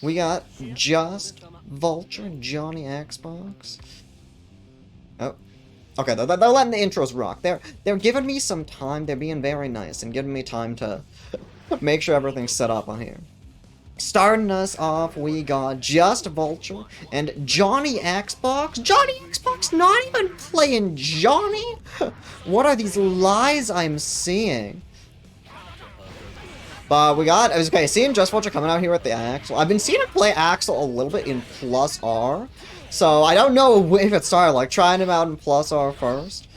We got JustVulture, JohnnyXbox. Oh. Okay, they're letting the intros rock. They're giving me some time. They're being very nice and giving me time to make sure everything's set up on here. Starting us off, we got JustVulture and JohnnyXbox. JohnnyXbox not even playing Johnny? What are these lies I'm seeing? But we got, okay, seeing JustVulture coming out here with the Axel. I've been seeing him play Axel a little bit in plus R. So I don't know if it started, like, trying him out in plus R first.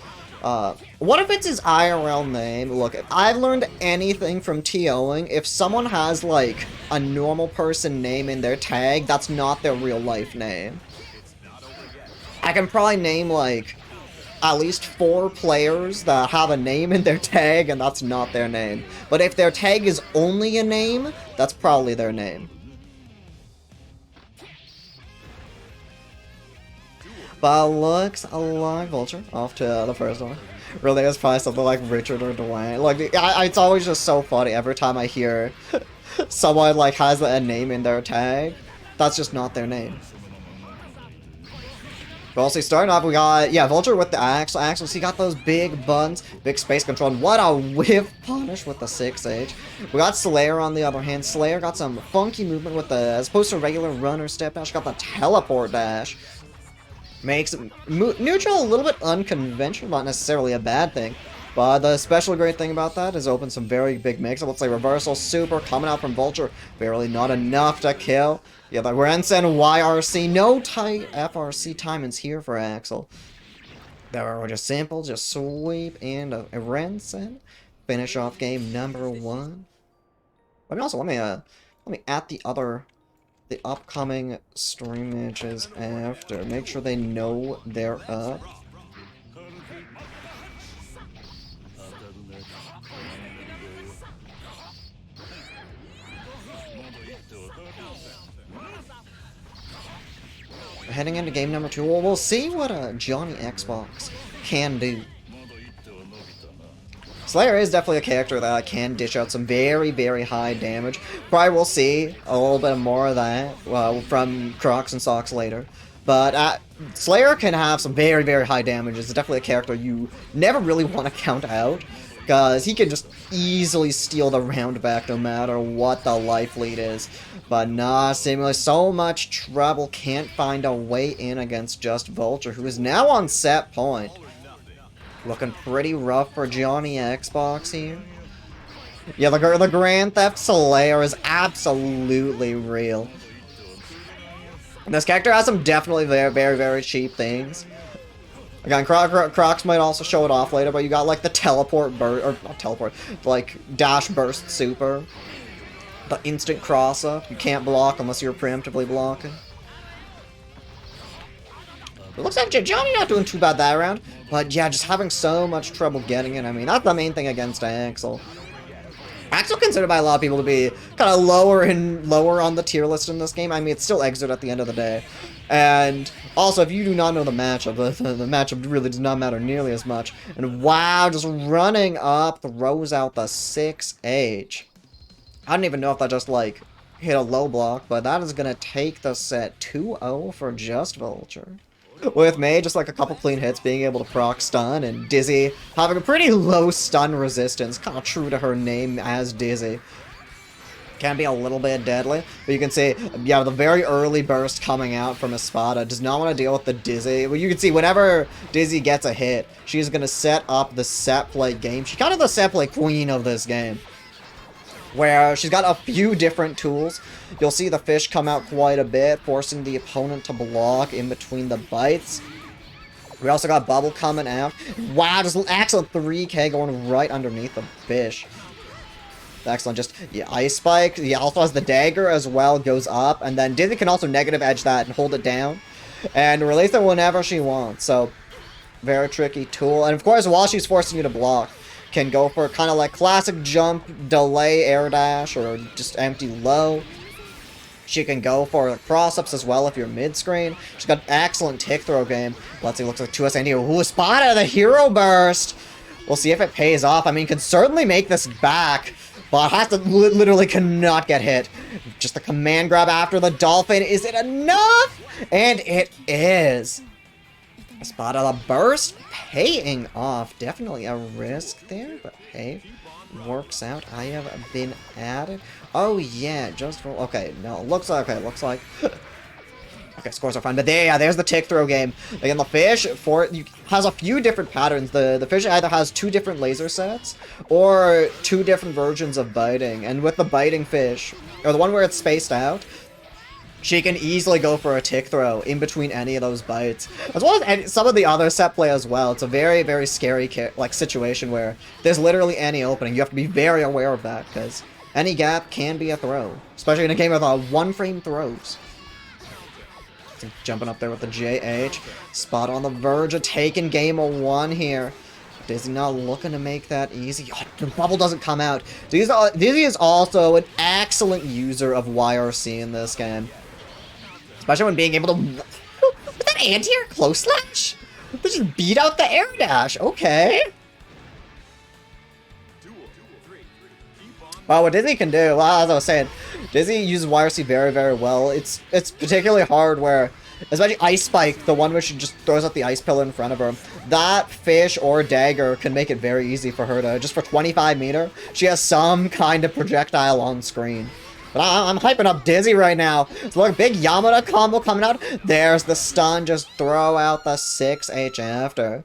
What if it's his IRL name? Look, if I've learned anything from TOing, if someone has, like, a normal person name in their tag, that's not their real life name. I can probably name, like, at least 4 players that have a name in their tag, and that's not their name. But if their tag is only a name, that's probably their name. But looks like Vulture off to the first one. Really, it's probably something like Richard or Dwayne. Like, it's always just so funny every time I hear someone, like, has a name in their tag. That's just not their name. But also, starting off, we got, yeah, Vulture with the Axel. Axel, so he got those big buns, big space control, and what a whiff punish with the 6H. We got Slayer on the other hand. Slayer got some funky movement with the, as opposed to regular runner step dash, got the teleport dash. Makes neutral a little bit unconventional, not necessarily a bad thing. But the special great thing about that is open some very big mix-up. Let's say reversal super coming out from Vulture. Barely not enough to kill. Yeah, the Rensen YRC. No tight FRC timings here for Axel. They were just simple, just sweep and a Rensen. Finish off game number 1. But also, let me add the upcoming stream matches after. Make sure they know they're up. Heading into game number 2, we'll see what JohnnyXbox can do. Slayer is definitely a character that can dish out some very, very high damage. Probably we'll see a little bit more of that from Crocs and Socks later. But Slayer can have some very, very high damage. It's definitely a character you never really want to count out, because he can just easily steal the round back no matter what the life lead is. But nah, seemingly so much trouble, can't find a way in against JustVulture, who is now on set point. Looking pretty rough for JohnnyXbox here. Yeah, the Grand Theft Slayer is absolutely real. And this character has some definitely very, very, very cheap things. Again, Crocs might also show it off later, but you got like the teleport burst, or not teleport, like dash burst super. The instant cross up. You can't block unless you're preemptively blocking. It looks like Johnny not doing too bad that round, but yeah, just having so much trouble getting it. I mean, that's the main thing against Axel. Axel considered by a lot of people to be kind of lower on the tier list in this game. I mean, it's still Exit at the end of the day. And also, if you do not know the matchup, the matchup really does not matter nearly as much. And wow, just running up, throws out the 6H. I don't even know if that just, like, hit a low block, but that is going to take the set 2-0 for JustVulture. With May, just like a couple clean hits, being able to proc stun, and Dizzy having a pretty low stun resistance, kind of true to her name as Dizzy. Can be a little bit deadly, but you can see, yeah, the very early burst coming out from Espada does not want to deal with the Dizzy. Well, you can see whenever Dizzy gets a hit, she's going to set up the set play game. She's kind of the set play queen of this game, where she's got a few different tools. You'll see the fish come out quite a bit, forcing the opponent to block in between the bites. We also got Bubble coming out. Wow, just excellent 3K going right underneath the fish. Excellent, just, yeah, Ice Spike. He also has the dagger as well, goes up, and then Dizzy can also negative edge that and hold it down, and release it whenever she wants. So, very tricky tool. And of course, while she's forcing you to block, can go for kind of like classic jump, delay, air dash, or just empty low. She can go for cross-ups as well if you're mid-screen. She's got excellent tick throw game. Let's see, looks like 2S Andy. Ooh, Espada, the hero burst! We'll see if it pays off. I mean, can certainly make this back, but has to literally cannot get hit. Just the command grab after the dolphin. Is it enough? And it is. Espada the burst paying off. Definitely a risk there, but hey, works out. I have been added. Oh yeah, just roll. Okay, no, looks like okay, scores are fine. But there's the tick throw game. Again, the fish has a few different patterns. The fish either has 2 different laser sets or 2 different versions of biting. And with the biting fish, or the one where it's spaced out, she can easily go for a tick throw in between any of those bites. As well as some of the other set play as well. It's a very, very scary situation where there's literally any opening. You have to be very aware of that, because any gap can be a throw. Especially in a game with 1-frame throws. Jumping up there with the JH. Spot on the verge of taking game 1 here. Dizzy not looking to make that easy. Oh, the bubble doesn't come out. Dizzy is also an excellent user of YRC in this game. Especially when being able to... With that anti-air close slash? They just beat out the air dash. Okay. Well, what Dizzy can do, well, as I was saying, Dizzy uses YRC very, very well. It's particularly hard where, especially Ice Spike, the one where she just throws out the ice pillar in front of her, that fish or dagger can make it very easy for her to, just for 25 meter, she has some kind of projectile on screen. But I'm hyping up Dizzy right now. So look, big Yamada combo coming out. There's the stun, just throw out the 6H after.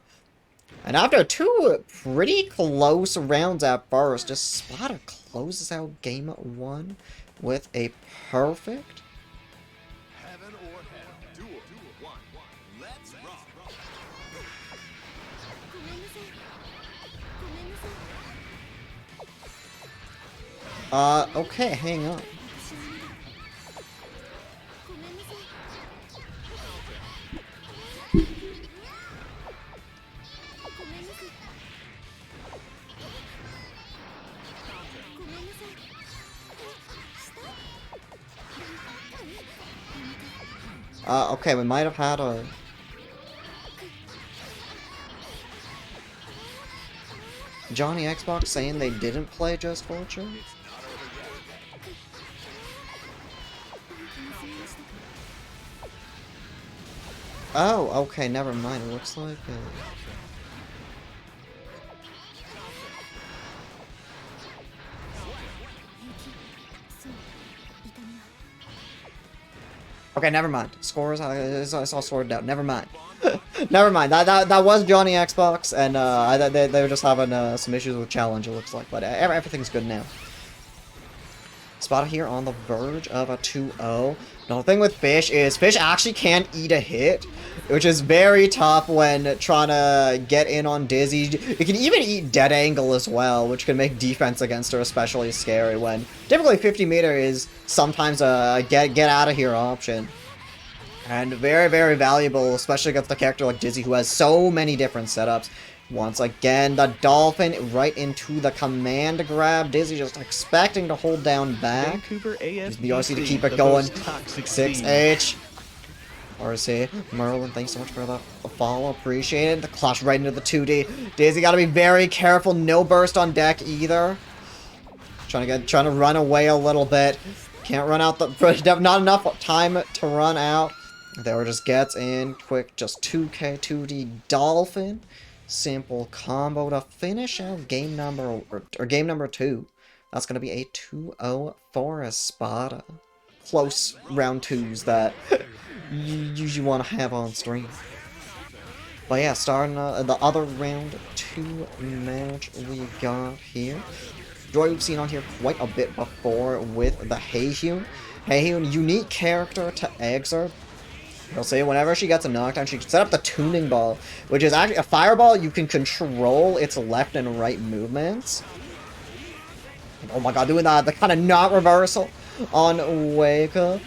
And after 2 pretty close rounds at first, just Spada closes out game 1 with a perfect. Heaven or hell. Duel 1. Let's rock. Okay, hang on. Okay, we might have had a... JustVulture saying they didn't play JustVulture? Oh, okay, never mind. It looks like... Okay, never mind. Scores, it's all sorted out. Never mind. Never mind. That was JustVulture, and they were just having some issues with challenge, it looks like. But everything's good now. Spot here on the verge of a 2-0. Now, the thing with Fish is Fish actually can't eat a hit, which is very tough when trying to get in on Dizzy. You can even eat Dead Angle as well, which can make defense against her especially scary when typically 50 meter is sometimes a get out of here option. And very, very valuable, especially against a character like Dizzy who has so many different setups. Once again, the Dolphin right into the command grab. Dizzy just expecting to hold down back. Use the RC to keep it going. 6H. RC. Merlin, thanks so much for the follow. Appreciate it. The clash right into the 2D. Dizzy gotta be very careful. No burst on deck either. Trying to run away a little bit. Can't run out the... Not enough time to run out. There just gets in quick. Just 2K 2D Dolphin. Simple combo to finish out game number or game number 2. That's gonna be a 2-0 for Espada. Close round 2s that you usually want to have on stream. But yeah, starting the other round 2 match we got here. Joy we've seen on here quite a bit before with the Haehyun. Haehyun, unique character to Exer. You'll see whenever she gets a knockdown, she can set up the tuning ball, which is actually a fireball. You can control its left and right movements. Oh my god, doing the kind of not reversal on Wake Up.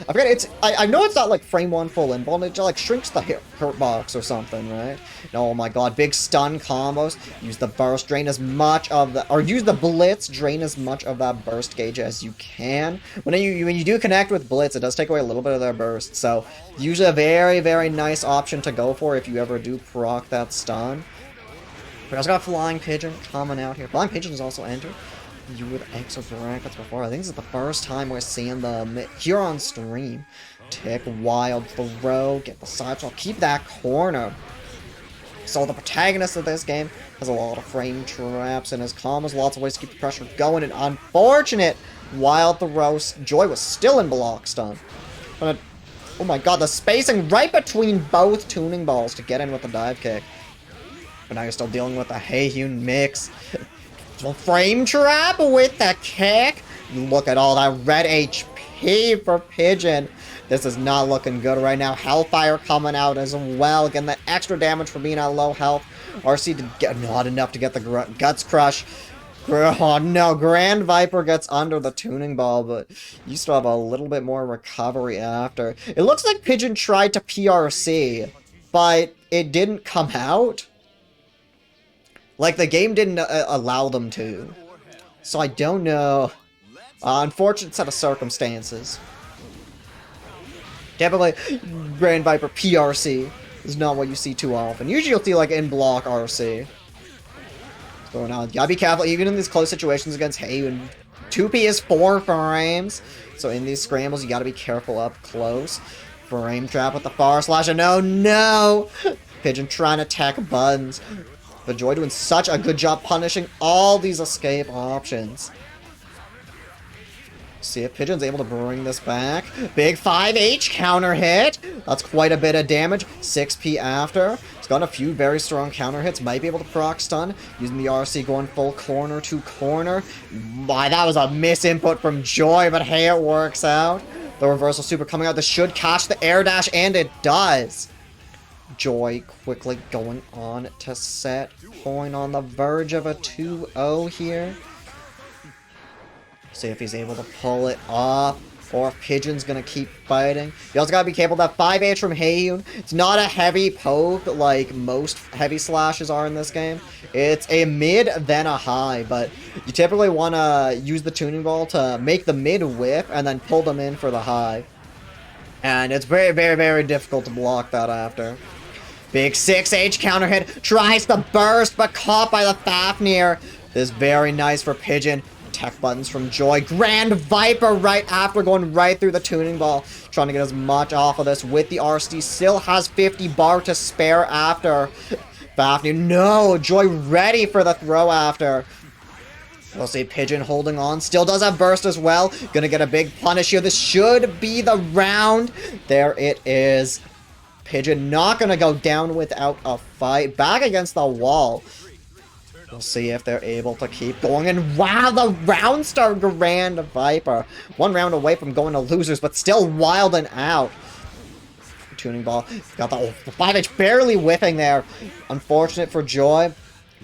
I forget, I know it's not like frame 1 full in, but it like shrinks the hurt box or something, right? Oh my god, big stun combos. Use the burst, drain as much of the, or use the blitz, drain as much of that burst gauge as you can. When you do connect with blitz, it does take away a little bit of their burst, so usually a very, very nice option to go for if you ever do proc that stun. But I also got Flying Pigeon coming out here. Flying Pigeon is also entered. you with exo brackets before. I think this is the first time we're seeing them here on stream. Tick, wild throw, get the sideshow, keep that corner. So the protagonist of this game has a lot of frame traps in his combos, lots of ways to keep the pressure going, and unfortunate wild throw. Joy was still in block stun. But oh my god, the spacing right between both tuning balls to get in with the dive kick. But now you're still dealing with the Haehyun mix. Frame trap with the kick. Look at all that red HP for Pigeon. This is not looking good right now. Hellfire coming out as well. Getting that extra damage for being at low health. RC did get not enough to get the Guts Crush. Oh no, Grand Viper gets under the tuning ball, but you still have a little bit more recovery after. It looks like Pigeon tried to PRC, but it didn't come out. Like, the game didn't allow them to. So I don't know. Unfortunate set of circumstances. Typically, Grand Viper PRC is not what you see too often. Usually you'll see, like, in-block RC. So now, you gotta be careful, even in these close situations against Haehyun. 2P is 4 frames. So in these scrambles, you gotta be careful up close. Frame trap with the far slash, and no! Pigeon trying to attack buttons. But Joy doing such a good job punishing all these escape options. See if Pigeon's able to bring this back. Big 5H counter hit. That's quite a bit of damage. 6P after. He's got a few very strong counter hits. Might be able to proc stun. Using the RC going full corner to corner. Why, that was a misinput from Joy, but hey, it works out. The reversal super coming out. This should catch the air dash, and it does. Joy quickly going on to set point on the verge of a 2-0 here. See if he's able to pull it off, or if Pigeon's gonna keep fighting. You also gotta be careful that 5H from Haehyun. It's not a heavy poke like most heavy slashes are in this game. It's a mid, then a high, but you typically want to use the tuning ball to make the mid whip and then pull them in for the high. And it's very, very, very difficult to block that after. Big 6H counter hit, tries to burst, but caught by the Fafnir. This is very nice for Pigeon. Tech buttons from Joy. Grand Viper right after, going right through the tuning ball. Trying to get as much off of this with the RC. Still has 50 bar to spare after. Fafnir, no! Joy ready for the throw after. We'll see Pigeon holding on. Still does have burst as well. Gonna get a big punish here. This should be the round. There it is. Pigeon not gonna go down without a fight. Back against the wall. We'll see if they're able to keep going. And wow, the round star Grand Viper. 1 round away from going to losers, but still wilding out. Tuning ball. Got the 5H barely whiffing there. Unfortunate for Joy,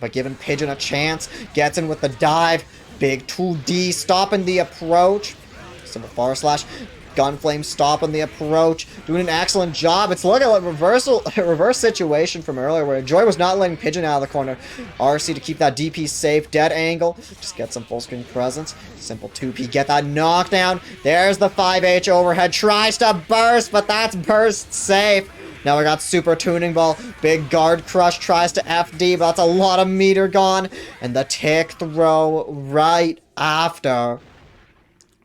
but giving Pigeon a chance. Gets in with the dive. Big 2D stopping the approach. Simple far slash. Gunflame stopping the approach, doing an excellent job. It's looking like a reverse situation from earlier where Joy was not letting Pigeon out of the corner. RC to keep that DP safe, dead angle, just get some full screen presence. Simple 2P, get that knockdown. There's the 5H overhead, tries to burst, but that's burst safe. Now we got super tuning ball, big guard crush, tries to FD, but that's a lot of meter gone. And the tick throw right after.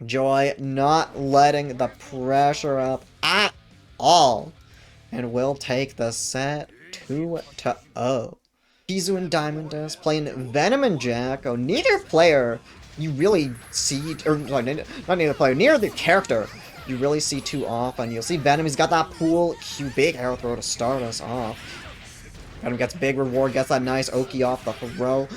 Joy not letting the pressure up at all, and will take the set 2-0. Pzooo and DiamondnDust playing Venom and Jacko. Neither player you really see, or not neither player, neither the character you really see too often. You'll see Venom, he's got that pool Q, big arrow throw to start us off. Venom gets big reward, gets that nice Oki off the throw.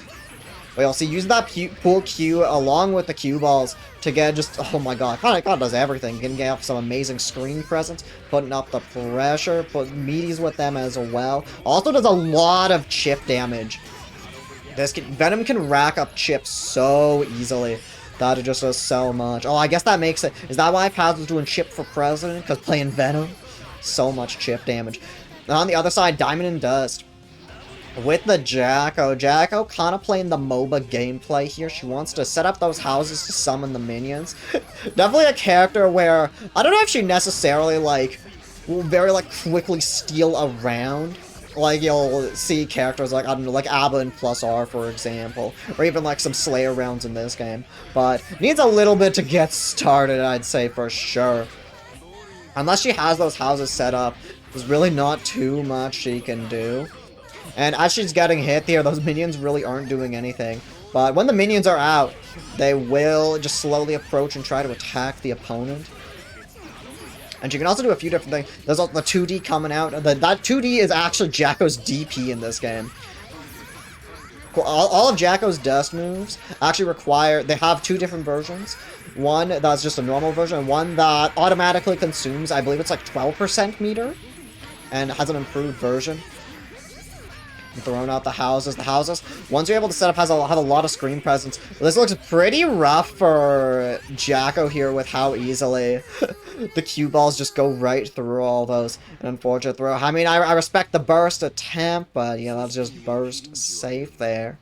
Well, see, using that pool Q along with the Q balls to get just, oh my god, kind of does everything. Getting off some amazing screen presence, putting up the pressure, put meaties with them as well. Also does a lot of chip damage. Venom can rack up chips so easily. That just does so much. Oh, I guess that makes it. Is that why Paz was doing chip for president? Because playing Venom? So much chip damage. And on the other side, DiamondnDust. With the Jacko kind of playing the MOBA gameplay here. She wants to set up those houses to summon the minions. Definitely a character where, I don't know if she necessarily, like, will very, like, quickly steal around. like you'll see characters like, I don't know, like Abba and plus R, for example, or even like some Slayer rounds in this game, but needs a little bit to get started, I'd say, for sure. Unless she has those houses set up, there's really not too much she can do. And as she's getting hit here, those minions really aren't doing anything. But when the minions are out, they will just slowly approach and try to attack the opponent. And you can also do a few different things. There's also the 2D coming out. That 2D is actually Jacko's DP in this game. All of Jacko's dust moves actually require... They have two different versions. One that's just a normal version, and one that automatically consumes, I believe it's like 12% meter, and has an improved version. I'm throwing out the houses. The houses, once you're able to set up, have a lot of screen presence. This looks pretty rough for Jacko here with how easily the cue balls just go right through all those. An unfortunate throw. I mean, I respect the burst attempt, but yeah, that's just burst safe there.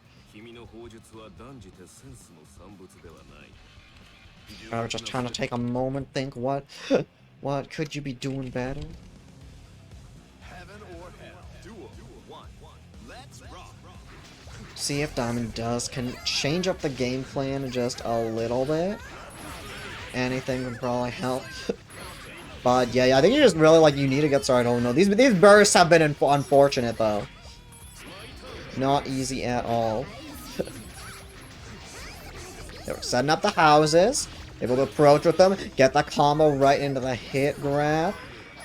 I was just trying to take a moment, think what could you be doing better? Heaven or hell. Duel. One. Let's rock. See if DiamondnDust can change up the game plan just a little bit. Anything would probably help. But yeah, I think you just really like you need to get started. Oh no, these bursts have been unfortunate though. Not easy at all. They're setting up the houses. Able to approach with them, get the combo right into the hit grab.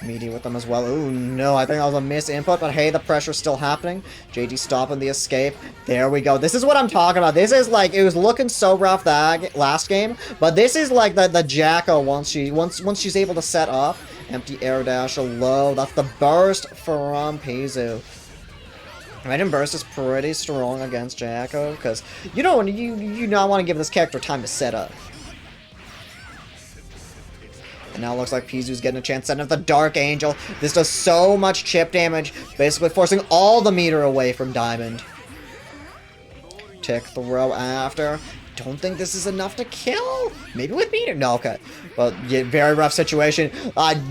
Meaty with them as well. Ooh, no, I think that was a miss input, but hey, the pressure's still happening. JG stopping the escape. There we go. This is what I'm talking about. This is like, it was looking so rough that last game, but this is like the Jacko once she's able to set up. Empty air dash low. That's the burst from pzooo. Random burst is pretty strong against Jacko, because you don't you not want to give this character time to set up. And now it looks like pzooo's getting a chance setting up the Dark Angel. This does so much chip damage, basically forcing all the meter away from Diamond. Tick throw after. Don't think this is enough to kill. Maybe with meter. No, okay. Well, yeah, very rough situation.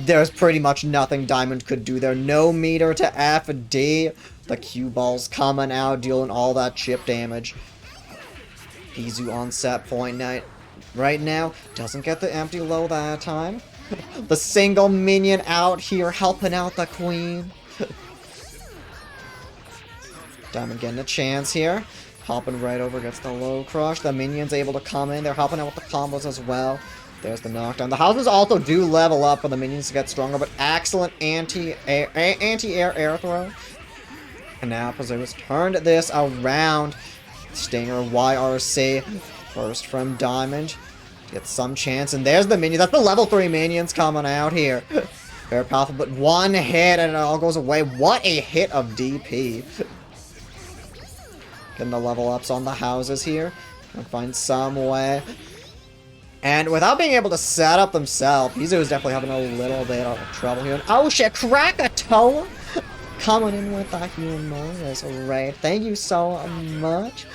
There's pretty much nothing Diamond could do there. No meter to FD. The cue balls coming out, dealing all that chip damage. pzooo on set point right now. Doesn't get the empty low that time. The single minion out here helping out the queen. Diamond getting a chance here. Hopping right over, gets the low crush. The minion's able to come in. They're helping out with the combos as well. There's the knockdown. The houses also do level up for the minions to get stronger, but excellent anti-air air throw. And now pzooo has turned this around. Stinger YRC. First from Diamond. Get some chance, and there's the minion. That's the level 3 minions coming out here. Very powerful, but one hit and it all goes away. What a hit of DP. Getting the level ups on the houses here. Gonna find some way. And without being able to set up themselves, pzooo is definitely having a little bit of trouble here. Oh shit, Krakatoa coming in with the humongous raid. Thank you so much.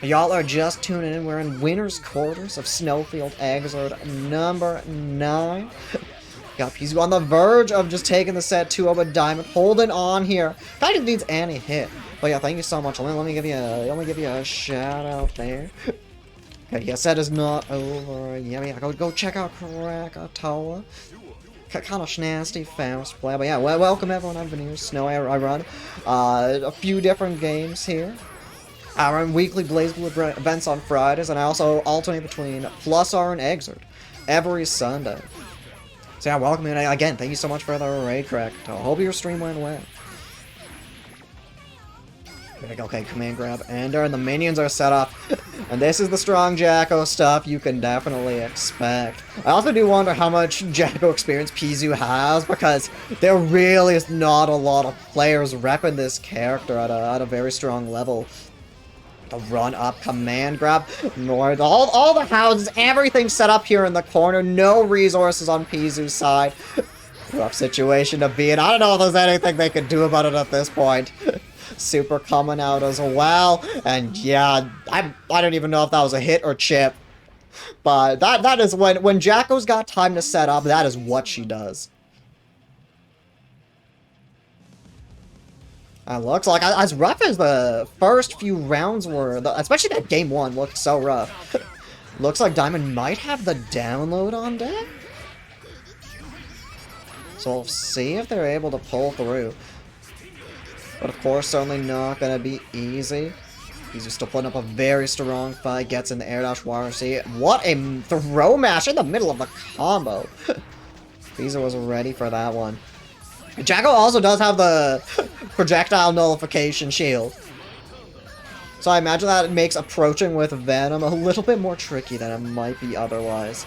Y'all are just tuning in. We're in winner's quarters of SnowField Exert number 9. Got pzooo on the verge of just taking the set 2-0, but Diamond holding on here. Kind of needs any hit. But yeah, thank you so much. Let me give you a shout out there. Okay, yeah, set is not over. Yeah, go check out Krakatoa. Kind of nasty, fast play. But yeah, welcome everyone. I've been here. Snow, I run a few different games here. I run weekly BlazBlue events on Fridays, and I also alternate between Plus R and Exert every Sunday. So yeah, welcome in. Again, thank you so much for the raid, Krakatoa. Hope your stream went well. Okay, command grab Ender, and the minions are set up. And this is the strong Jacko stuff you can definitely expect. I also do wonder how much Jacko experience pzooo has, because there really is not a lot of players repping this character at a very strong level. The run up command grab, all the houses, everything set up here in the corner, no resources on pzooo's side. Rough situation to be in. I don't know if there's anything they could do about it at this point. Super coming out as well, and yeah, I don't even know if that was a hit or chip, but that is when Jacko's got time to set up, that is what she does. Looks like as rough as the first few rounds were, especially that game 1 looked so rough. Looks like Diamond might have the download on deck. So we'll see if they're able to pull through. But of course, certainly not going to be easy. He's still putting up a very strong fight. Gets in the air dash wire. See, what a throw mash in the middle of the combo. Pzooo was ready for that one. Jacko also does have the projectile nullification shield. So I imagine that it makes approaching with Venom a little bit more tricky than it might be otherwise.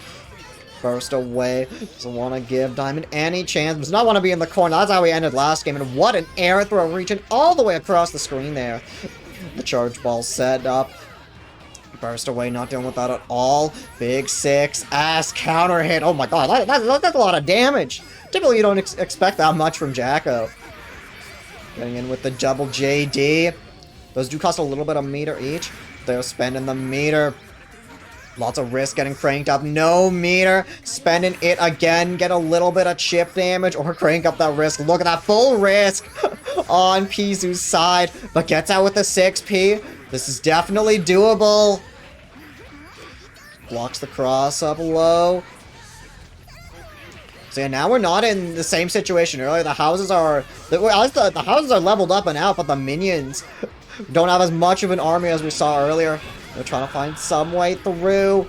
Burst away. Doesn't want to give Diamond any chance. Does not want to be in the corner. That's how we ended last game. And what an air throw reaching all the way across the screen there. The charge ball set up. Burst away, not dealing with that at all. Big 6-ass counter hit. Oh my god, that's a lot of damage. Typically you don't expect that much from Jacko. Getting in with the double JD. Those do cost a little bit of meter each. They're spending the meter. Lots of risk getting cranked up. No meter. Spending it again. Get a little bit of chip damage or crank up that risk. Look at that full risk on Pzoo's side. But gets out with the 6P. This is definitely doable. Blocks the cross up low. So yeah, now we're not in the same situation earlier. The houses are... the houses are leveled up and out, but the minions don't have as much of an army as we saw earlier. They're trying to find some way through.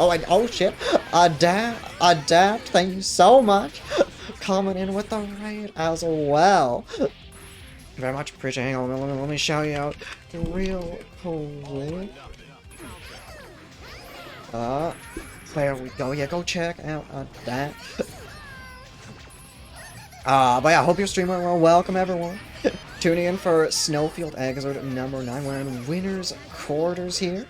Oh shit. Adapt. Thank you so much. Coming in with the raid as well. Very much appreciate it. Hang on, let me shout you out real quick. There we go. Yeah, go check out that. But yeah, I hope your stream went well. Welcome everyone. Tuning in for SnowField Excerpt number 9. We're in winners quarters here.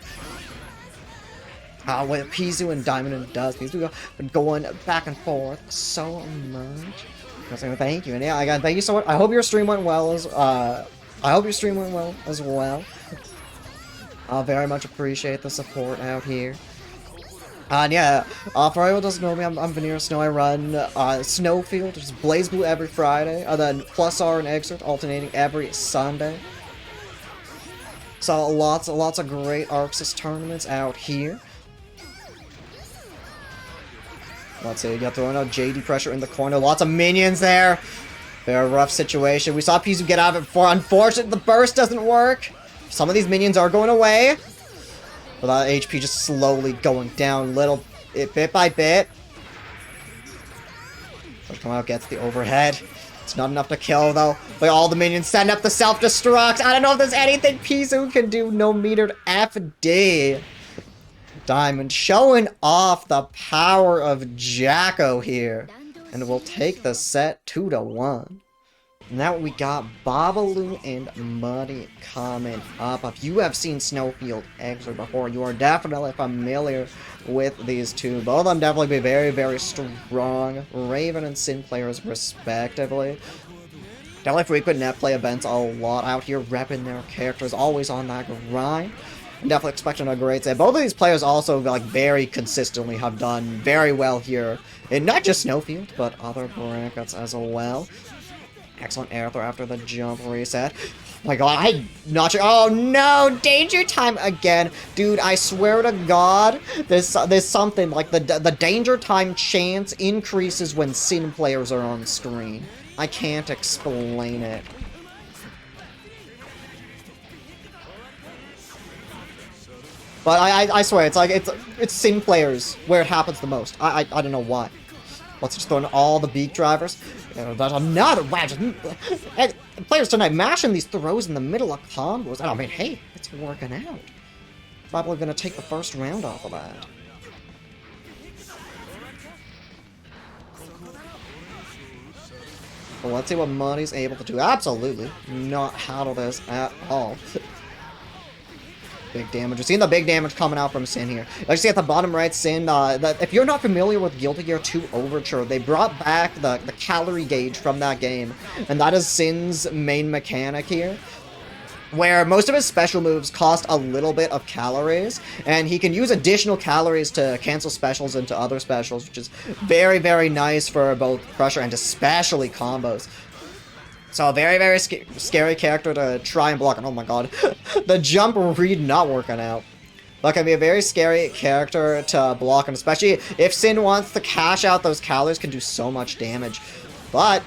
With Pzoo and DiamondnDust. These two been going back and forth so much. Thank you, and yeah, again, thank you so much. I hope your stream went well as well. I very much appreciate the support out here. And yeah, for anyone who doesn't know me, I'm Veneer Snow. I run SnowField, which is Blaze Blue every Friday, and then Plus R and Excerpt alternating every Sunday. So lots of great Arxis tournaments out here. Let's see, you got throwing out JD pressure in the corner. Lots of minions there. Very rough situation. We saw Pzoo get out of it before. Unfortunately, the burst doesn't work. Some of these minions are going away. But that HP just slowly going down bit by bit. Come out, gets the overhead. It's not enough to kill, though. But all the minions send up the self-destruct. I don't know if there's anything Pzoo can do. No metered FD. Diamond showing off the power of Jacko here. And we'll take the set 2-1. Now we got Babbaloo and Muddy coming up. If you have seen SnowField Excerpt before, you are definitely familiar with these two. Both of them definitely be very, very strong Raven and Sin players respectively. Definitely frequent net play events a lot out here, repping their characters, always on that grind. Definitely expecting a great set. Both of these players also, like, very consistently have done very well here in not just SnowField, but other brackets as well. Excellent air throw after the jump reset. Oh my god, I'm not sure. Oh no, danger time again. Dude, I swear to god, there's something like the danger time chance increases when Sin players are on screen. I can't explain it. But I swear, it's like, it's Sin players where it happens the most. I don't know why. Let's just throw in all the beak drivers. There's another wow, players tonight mashing these throws in the middle of combos. And I mean, hey, it's working out. Probably gonna take the first round off of that. Well, let's see what Muddy's able to do. Absolutely not handle this at all. Big damage. We're seeing the big damage coming out from Sin here. Like you see at the bottom right, Sin, that if you're not familiar with Guilty Gear 2 Overture, they brought back the calorie gauge from that game. And that is Sin's main mechanic here, where most of his special moves cost a little bit of calories, and he can use additional calories to cancel specials into other specials, which is very, very nice for both pressure and especially combos. So a very, very scary character to try and block. And oh my god, the jump read not working out. That can be a very scary character to block, and especially if Sin wants to cash out those calories, can do so much damage. But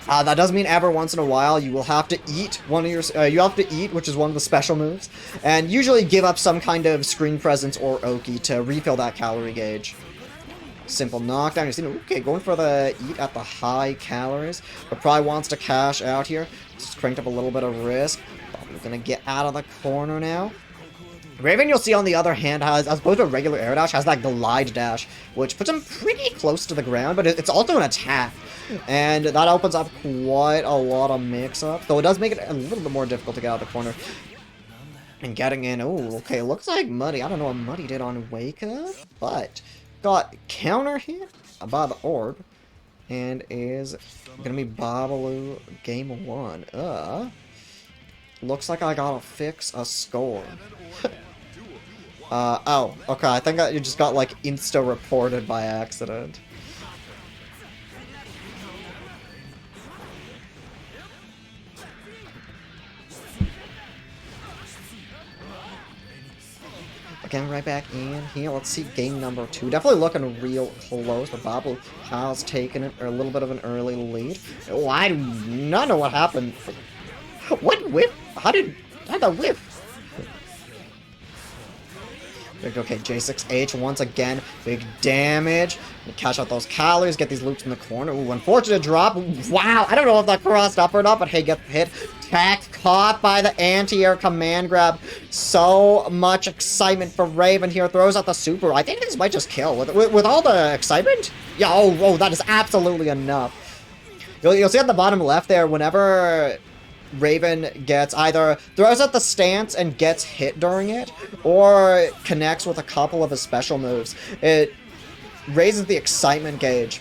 that doesn't mean every once in a while you will have to eat one of your you have to eat, which is one of the special moves, and usually give up some kind of screen presence or Oki to refill that calorie gauge. Simple knockdown. You're seeing, okay, going for the eat at the high calories, but probably wants to cash out here. Just cranked up a little bit of risk. We're gonna get out of the corner now. Raven, you'll see on the other hand, has, as opposed to a regular air dash, has that glide dash, which puts him pretty close to the ground, but it's also an attack. And that opens up quite a lot of mix-up, though it does make it a little bit more difficult to get out of the corner. And getting in, oh, okay, looks like Muddy. I don't know what Muddy did on Wake Up, but got counter hit by the orb, and is gonna be Babbaloo game 1. Looks like I gotta fix a score. Oh, okay, I think you just got, like, insta-reported by accident. Again, right back in here. Let's see game number 2. Definitely looking real close, but Babbaloo has taken it, or a little bit of an early lead. Oh, I do not know what happened. What whiff? How did that whiff? Okay, J6H once again. Big damage. Cash out those calories, get these loops in the corner. Ooh, unfortunate drop. Wow, I don't know if that crossed up or not, but hey, get the hit. Tech caught by the anti-air command grab. So much excitement for Raven here. Throws out the super. I think this might just kill. With all the excitement? Yeah, oh, that is absolutely enough. You'll see at the bottom left there, whenever Raven gets either throws out the stance and gets hit during it, or connects with a couple of his special moves, it raises the excitement gauge.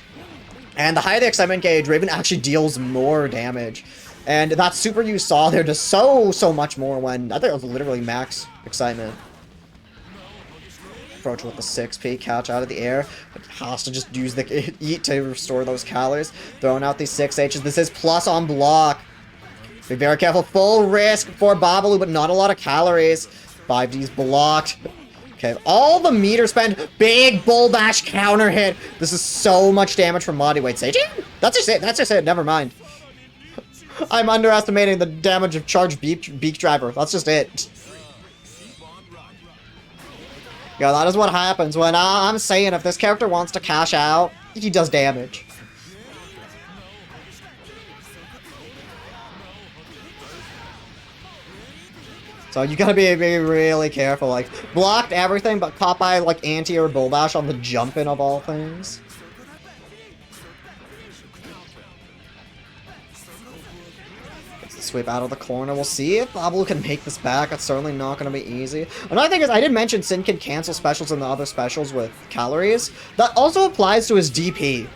And the higher the excitement gauge, Raven actually deals more damage. And that super you saw there does so much more when, I think it was literally max excitement. Approach with the 6P, catch out of the air, but has to just use the eat to restore those calories. Throwing out these 6Hs. This is plus on block. Be very careful. Full risk for Babbaloo, but not a lot of calories. 5D's blocked. Okay, all the meter spend. Big bull bash counter hit. This is so much damage from Muddy. Wait, Seiji? That's just it. That's just it. Never mind. I'm underestimating the damage of charged beak driver. That's just it. Yeah, that is what happens when I'm saying if this character wants to cash out, he does damage. So you gotta be really careful. Like, blocked everything, but caught by, like, anti or bull bash on the jump-in of all things. Gets the sweep out of the corner. We'll see if Babbaloo can make this back. It's certainly not gonna be easy. Another thing is, I did mention Sin can cancel specials in the other specials with calories. That also applies to his DP.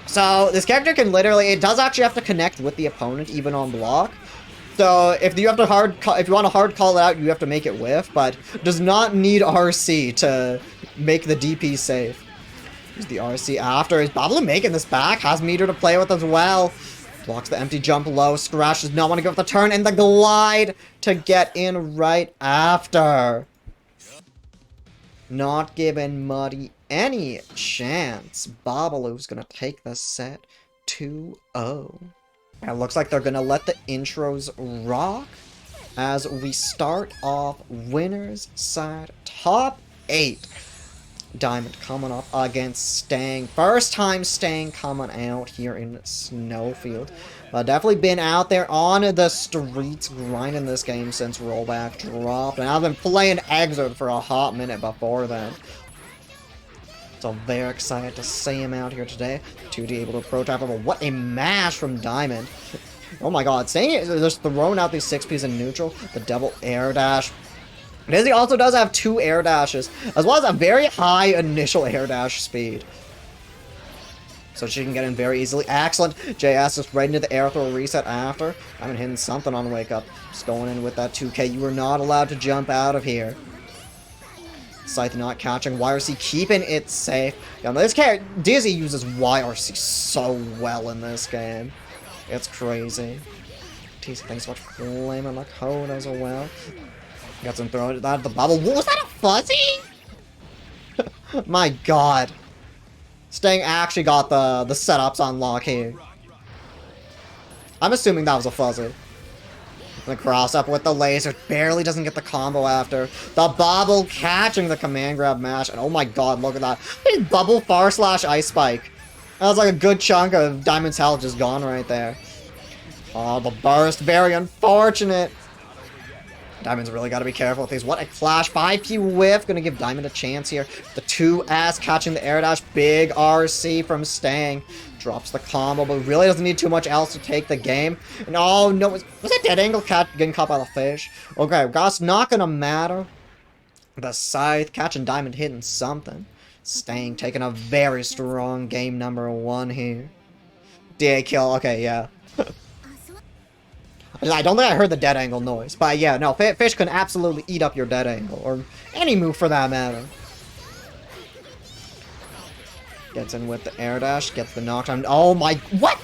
So, this character can literally, it does actually have to connect with the opponent, even on block. So if you want to hard call it out, you have to make it whiff, but does not need RC to make the DP safe. Use the RC after. Is Babbaloo making this back? Has meter to play with as well. Blocks the empty jump low. Scratch does not want to give up the turn, and the glide to get in right after. Not giving Muddy any chance. Babbaloo's gonna take the set 2-0. It looks like they're gonna let the intros rock as we start off winners side top 8. Diamond coming up against Stang. First time Stang coming out here in SnowField. Definitely been out there on the streets grinding this game since rollback dropped. And I've been playing Exode for a hot minute before then. So very excited to see him out here today. 2D able to approach after, but what a mash from Diamond. Oh my god, Stang is just throwing out these 6Ps in neutral. The double air dash. Dizzy also does have 2 air dashes, as well as a very high initial air dash speed. So she can get in very easily. Excellent. JS just right into the air throw reset after. I'm hitting something on wake up. Just going in with that 2K. You are not allowed to jump out of here. Scythe not catching. YRC keeping it safe. Yeah, this character, Dizzy uses YRC so well in this game. It's crazy. TC, thanks so much for claiming my code as well. Got some thrown out of the bubble. What, was that a fuzzy? My god. Sting actually got the setups on lock here. I'm assuming that was a fuzzy. The cross up with the laser. Barely doesn't get the combo after. The bubble catching the command grab match. And oh my god, look at that. Bubble far slash ice spike. That was like a good chunk of Diamond's health just gone right there. Oh, the burst. Very unfortunate. Diamond's really got to be careful with these. What a flash. 5P whiff. Gonna give Diamond a chance here. The 2S catching the air dash. Big RC from Stang. Drops the combo, but really doesn't need too much else to take the game. And oh no, was that dead angle getting caught by the fish? Okay, that's not gonna matter. The scythe catching Diamond hitting something. Stang taking a very strong game number 1 here. DA kill. Okay, yeah. I don't think I heard the dead angle noise, but yeah, no, fish can absolutely eat up your dead angle, or any move for that matter. Gets in with the air dash, gets the knockdown. Oh my, what?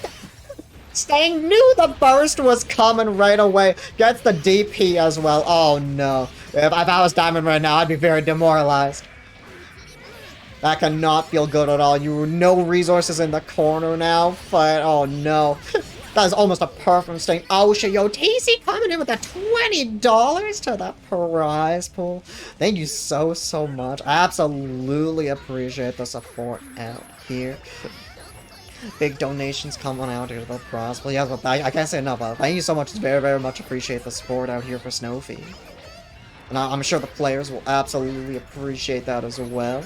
Stang knew the burst was coming right away. Gets the DP as well. Oh no. If I was Diamond right now, I'd be very demoralized. That cannot feel good at all. You no resources in the corner now, but oh no. That is almost a perfect Sting. Oh shit, yo, TC coming in with that $20 to the prize pool. Thank you so much. I absolutely appreciate the support out here. Big donations coming out here to the prize pool. Yeah, but I can't say enough. Thank you so much. It's very much appreciate the support out here for SnowField. And I'm sure the players will absolutely appreciate that as well.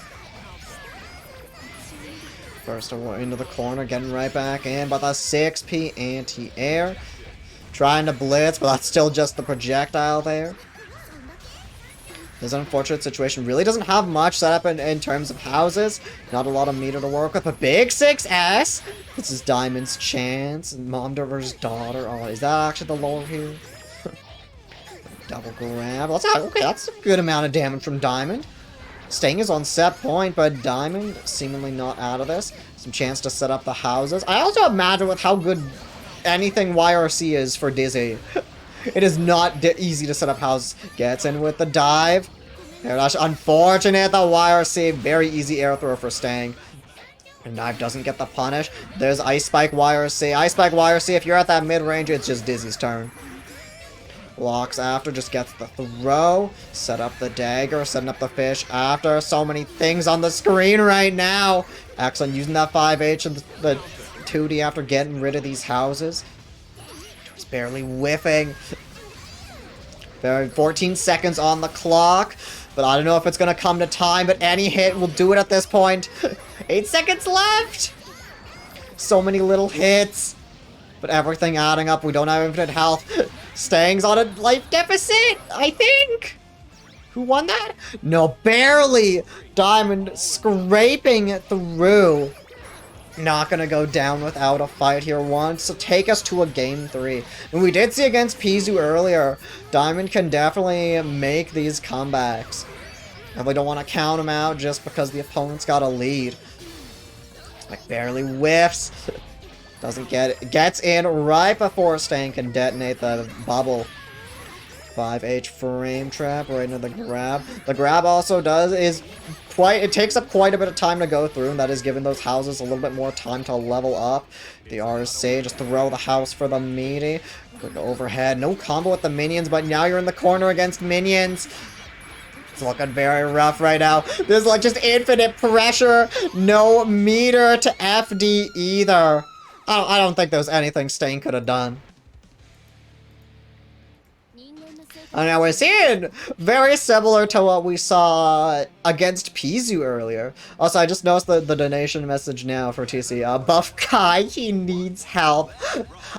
First into the corner, getting right back in, but the 6P anti-air. Trying to blitz, but that's still just the projectile there. This unfortunate situation really doesn't have much set up in terms of houses. Not a lot of meter to work with, but big 6S. This is Diamond's chance. Mom versus daughter. Oh, is that actually the lower here? Double grab. Okay, that's a good amount of damage from Diamond. Sting is on set point, but Diamond seemingly not out of this. Some chance to set up the houses. I also imagine with how good anything YRC is for Dizzy, it is not easy to set up houses. Gets in with the dive. Air dash. Unfortunate, the YRC. Very easy air throw for Stang. And Knife doesn't get the punish. There's Ice Spike YRC. Ice Spike YRC, if you're at that mid-range, it's just Dizzy's turn. Blocks after, just gets the throw. Set up the dagger, setting up the fish after. So many things on the screen right now. Excellent, using that 5H and the 2D after getting rid of these houses. Just barely whiffing. 14 seconds on the clock. But I don't know if it's going to come to time, but any hit will do it at this point. 8 seconds left. So many little hits. But everything adding up. We don't have infinite health. Stang's on a life deficit, I think. Who won that? No, barely. Diamond scraping through. Not gonna go down without a fight here once. So take us to a game 3. And we did see against pzooo earlier, Diamond can definitely make these comebacks. And we don't want to count him out just because the opponent's got a lead. Like barely whiffs. Doesn't get it. Gets in right before Stang can detonate the bubble. 5H frame trap right into the grab. The grab also it takes up quite a bit of time to go through, and that is giving those houses a little bit more time to level up. The RC, just throw the house for the meaty. Quick overhead. No combo with the minions, but now you're in the corner against minions. It's looking very rough right now. There's like just infinite pressure. No meter to FD either. I don't think there's anything Stain could have done. And now we're seeing very similar to what we saw against pzooo earlier. Also, I just noticed the donation message now for TC. Buff Kai, he needs help.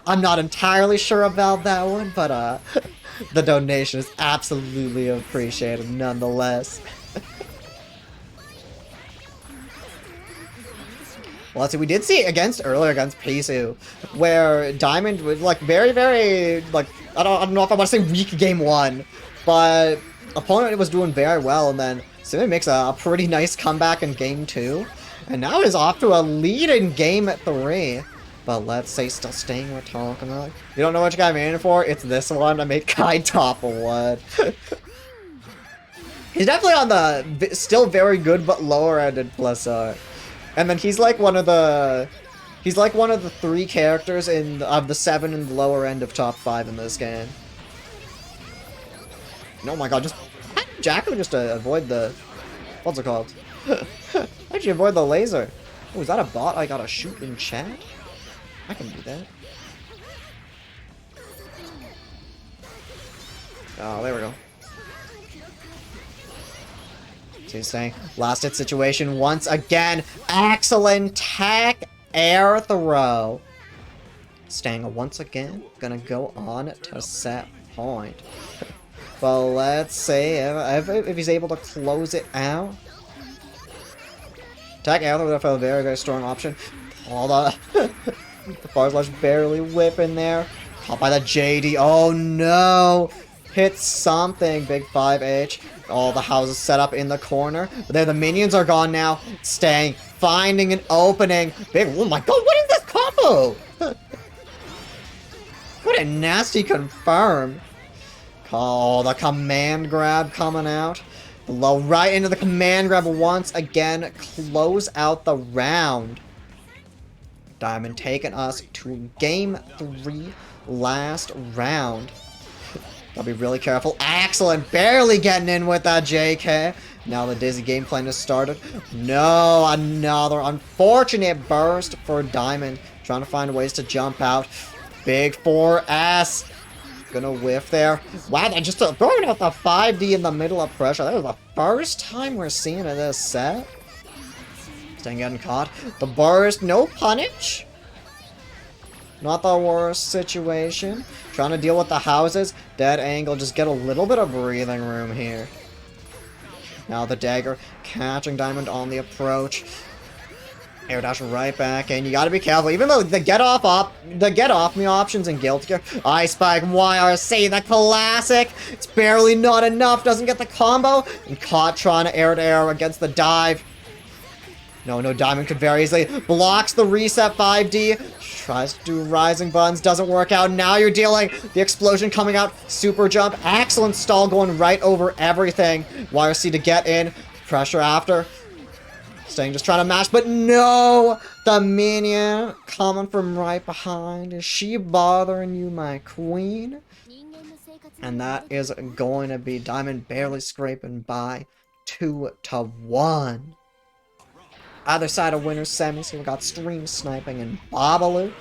I'm not entirely sure about that one, but the donation is absolutely appreciated nonetheless. Well, let's see, we did see earlier against pzooo, where Diamond was like very, like, I don't know if I want to say weak game 1, but opponent was doing very well, and then Simon makes a pretty nice comeback in game 2, and now is off to a lead in game 3. But let's say still staying we're talking about. You don't know what you got me in for? It's this one to make Kai top of wood. He's definitely on the still very good but lower-ended plus art. And then he's like one of the 3 characters of the 7 in the lower end of top 5 in this game. Oh my god, just exactly just to avoid the what's it called? Actually avoid the laser. Oh, is that a bot I gotta shoot in chat? I can do that. Oh, there we go. So he's saying, last hit situation once again. Excellent tech air throw. Stang once again gonna go on to set point. But let's see if he's able to close it out. Attack air throw with a very, very strong option. All the the far slash barely whipping there. Caught by the JD. Oh no! Hit something. Big 5H. All the houses set up in the corner. But there, the minions are gone now. Staying. Finding an opening. Big. Oh my god, what is this combo? What a nasty confirm. Oh, the command grab coming out. Low right into the command grab once again. Close out the round. Diamond taking us to game 3, last round. Gotta be really careful. Excellent, barely getting in with that JK. Now the Dizzy game plan has started. No, another unfortunate burst for Diamond. Trying to find ways to jump out. Big 4S. Gonna whiff there. Wow, they're just throwing out the 5D in the middle of pressure. That was the first time we're seeing it in this set. Staying getting caught. The burst, no punish. Not the worst situation. Trying to deal with the houses. Dead angle, just get a little bit of breathing room here. Now the dagger, catching Diamond on the approach. Air dash right back, and you gotta be careful. Even though the get off me options in Guild Gear. Ice Spike, YRC, the classic. It's barely not enough, doesn't get the combo. And caught trying to air against the dive. No, Diamond could very easily. Blocks the reset 5D. Tries to do rising buns. Doesn't work out. Now you're dealing. The explosion coming out. Super jump. Excellent stall going right over everything. YRC to get in. Pressure after. Staying just trying to mash. But no! The minion coming from right behind. Is she bothering you, my queen? And that is going to be Diamond barely scraping by 2-1. Other side of winner's semis, we got Stream Sniping and Babbaloo.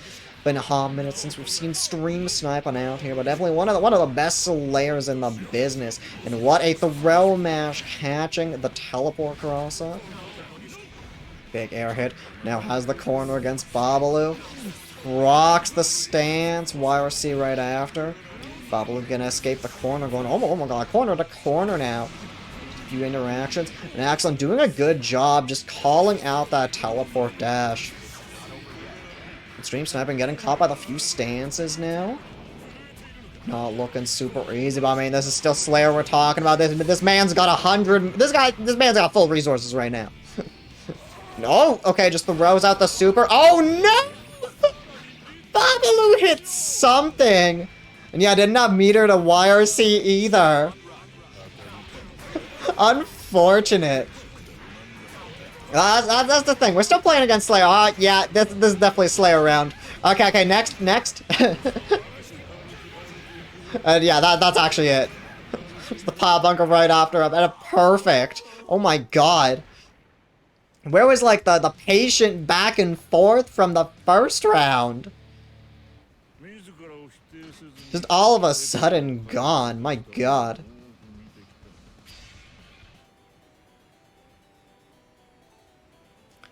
Been a hot minute since we've seen Stream Sniping out here, but definitely one of the best slayers in the business. And what a throw mash, catching the teleport cross up. Big air hit. Now has the corner against Babbaloo. Rocks the stance. YRC right after. Babbaloo gonna escape the corner, going oh my god, corner to corner now. Few interactions, and Axelin doing a good job just calling out that teleport dash. Stream Sniping getting caught by the few stances now. Not looking super easy, but I mean, this is still Slayer we're talking about. This man's got 100. This man's got full resources right now. No, okay, just throws out the super. Oh no! Babbaloo hit something, and yeah, did not meter to YRC either. Unfortunate. That's the thing. We're still playing against Slayer. Yeah, this is definitely a Slayer round. Okay, next. And yeah, that's actually it. It's the pile bunker right after him. And a perfect. Oh my god. Where was like the patient back and forth from the first round? Just all of a sudden gone. My god.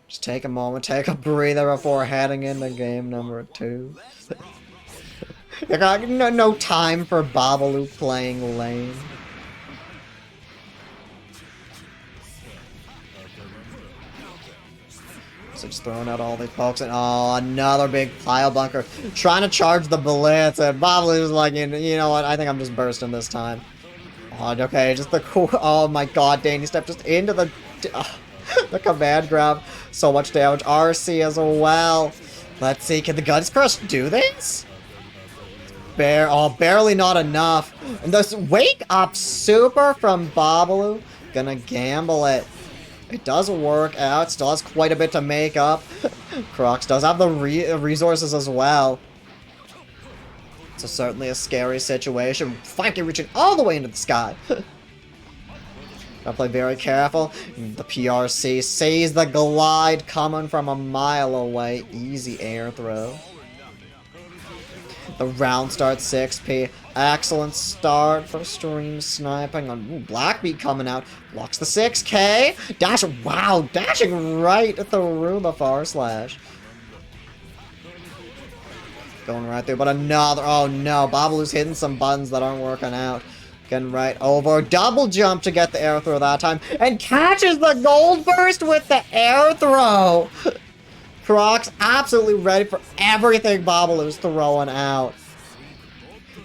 Just take a moment, take a breather before heading into game number 2. You got no time for Babbaloo playing lane. So just throwing out all these pokes, and oh, another big pile bunker. Trying to charge the blitz, and Babbaloo's like, you know what, I think I'm just bursting this time. Oh, okay, just the cool, oh my god, Danny stepped just into the... the command grab, so much damage. RC as well. Let's see, can the Guts Crush do this? Barely not enough. And this Wake Up Super from Babbaloo. Gonna gamble it. It does work out. Still has quite a bit to make up. Crocs does have the resources as well. So certainly a scary situation. Frankie reaching all the way into the sky. Gotta play very careful. The PRC sees the glide coming from a mile away. Easy air throw. The round starts 6p. Excellent start for stream sniping on Blackbeat coming out. Blocks the 6k. Dashing right through the far slash. Going right through, but another. Oh no, Babbaloo's hitting some buttons that aren't working out. Getting right over. Double jump to get the air throw that time. And catches the gold burst with the air throw. Crocs absolutely ready for everything Babbaloo's throwing out.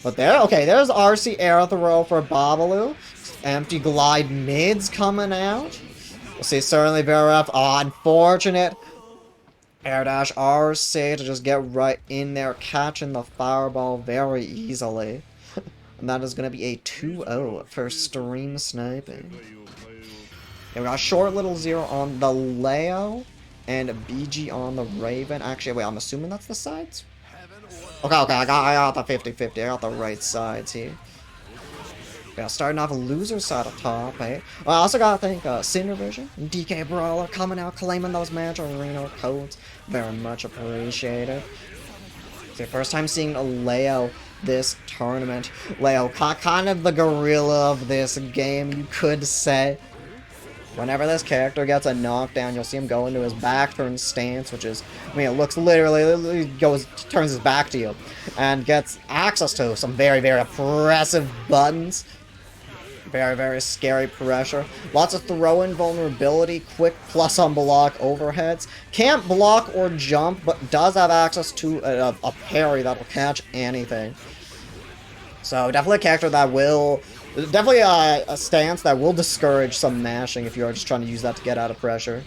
But there's RC air throw for Babbaloo. Empty glide mids coming out. We'll see certainly very rough. Oh, unfortunate. Air dash RC to just get right in there, catching the fireball very easily. And that is going to be a 2-0 for stream sniping. Yeah, we got shortlittlezero on the Leo and BG on the Raven. Actually, wait, I'm assuming that's the sides? Okay, I got the 50-50. I got the right sides here. Yeah, starting off a loser side up top, eh? Well, I also gotta thank Cindervision and DK Brawler coming out, claiming those Magic Arena codes. Very much appreciated. It's the first time seeing a Leo this tournament. Leo, kind of the gorilla of this game, you could say. Whenever this character gets a knockdown, you'll see him go into his back turn stance, which is, I mean, it looks literally turns his back to you, and gets access to some very, very oppressive buttons. Very, very scary pressure. Lots of throw-in vulnerability, quick plus on block overheads. Can't block or jump, but does have access to a parry that will catch anything. So definitely a character that will... Definitely a stance that will discourage some mashing if you are just trying to use that to get out of pressure.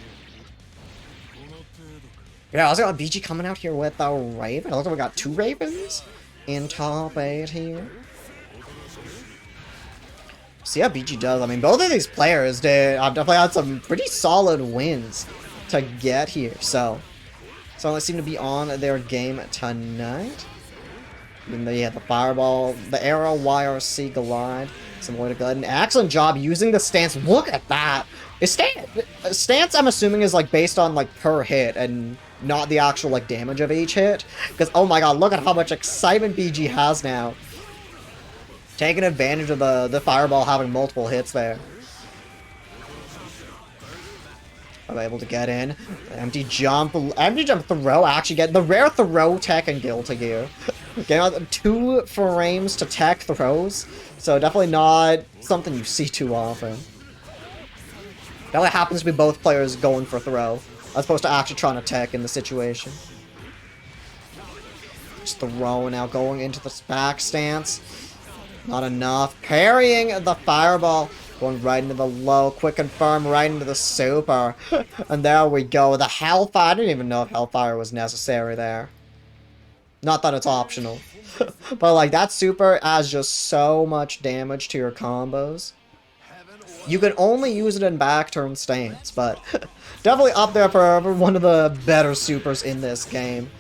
Yeah, I also got BG coming out here with a Raven. Also, we got 2 Ravens in top 8 here. See how BG does. I mean, both of these players have definitely had some pretty solid wins to get here. So they seem to be on their game tonight. And they had the fireball, the arrow, YRC glide. Some way to go. An excellent job using the stance. Look at that. Stance, I'm assuming, is like based on like per hit and not the actual like damage of each hit. Because oh my god, look at how much excitement BG has now. Taking advantage of the fireball having multiple hits there. I'm able to get in. Empty jump throw. Actually get the rare throw tech in Guilty Gear. Getting 2 frames to tech throws. So definitely not something you see too often. Definitely happens to be both players going for throw, as opposed to actually trying to tech in the situation. Just throwing out, going into the back stance. Not enough. Parrying the fireball. Going right into the low. Quick confirm right into the super. And there we go. The Hellfire. I didn't even know if Hellfire was necessary there. Not that it's optional. But like that super adds just so much damage to your combos. You can only use it in back turn stance. But definitely up there for one of the better supers in this game.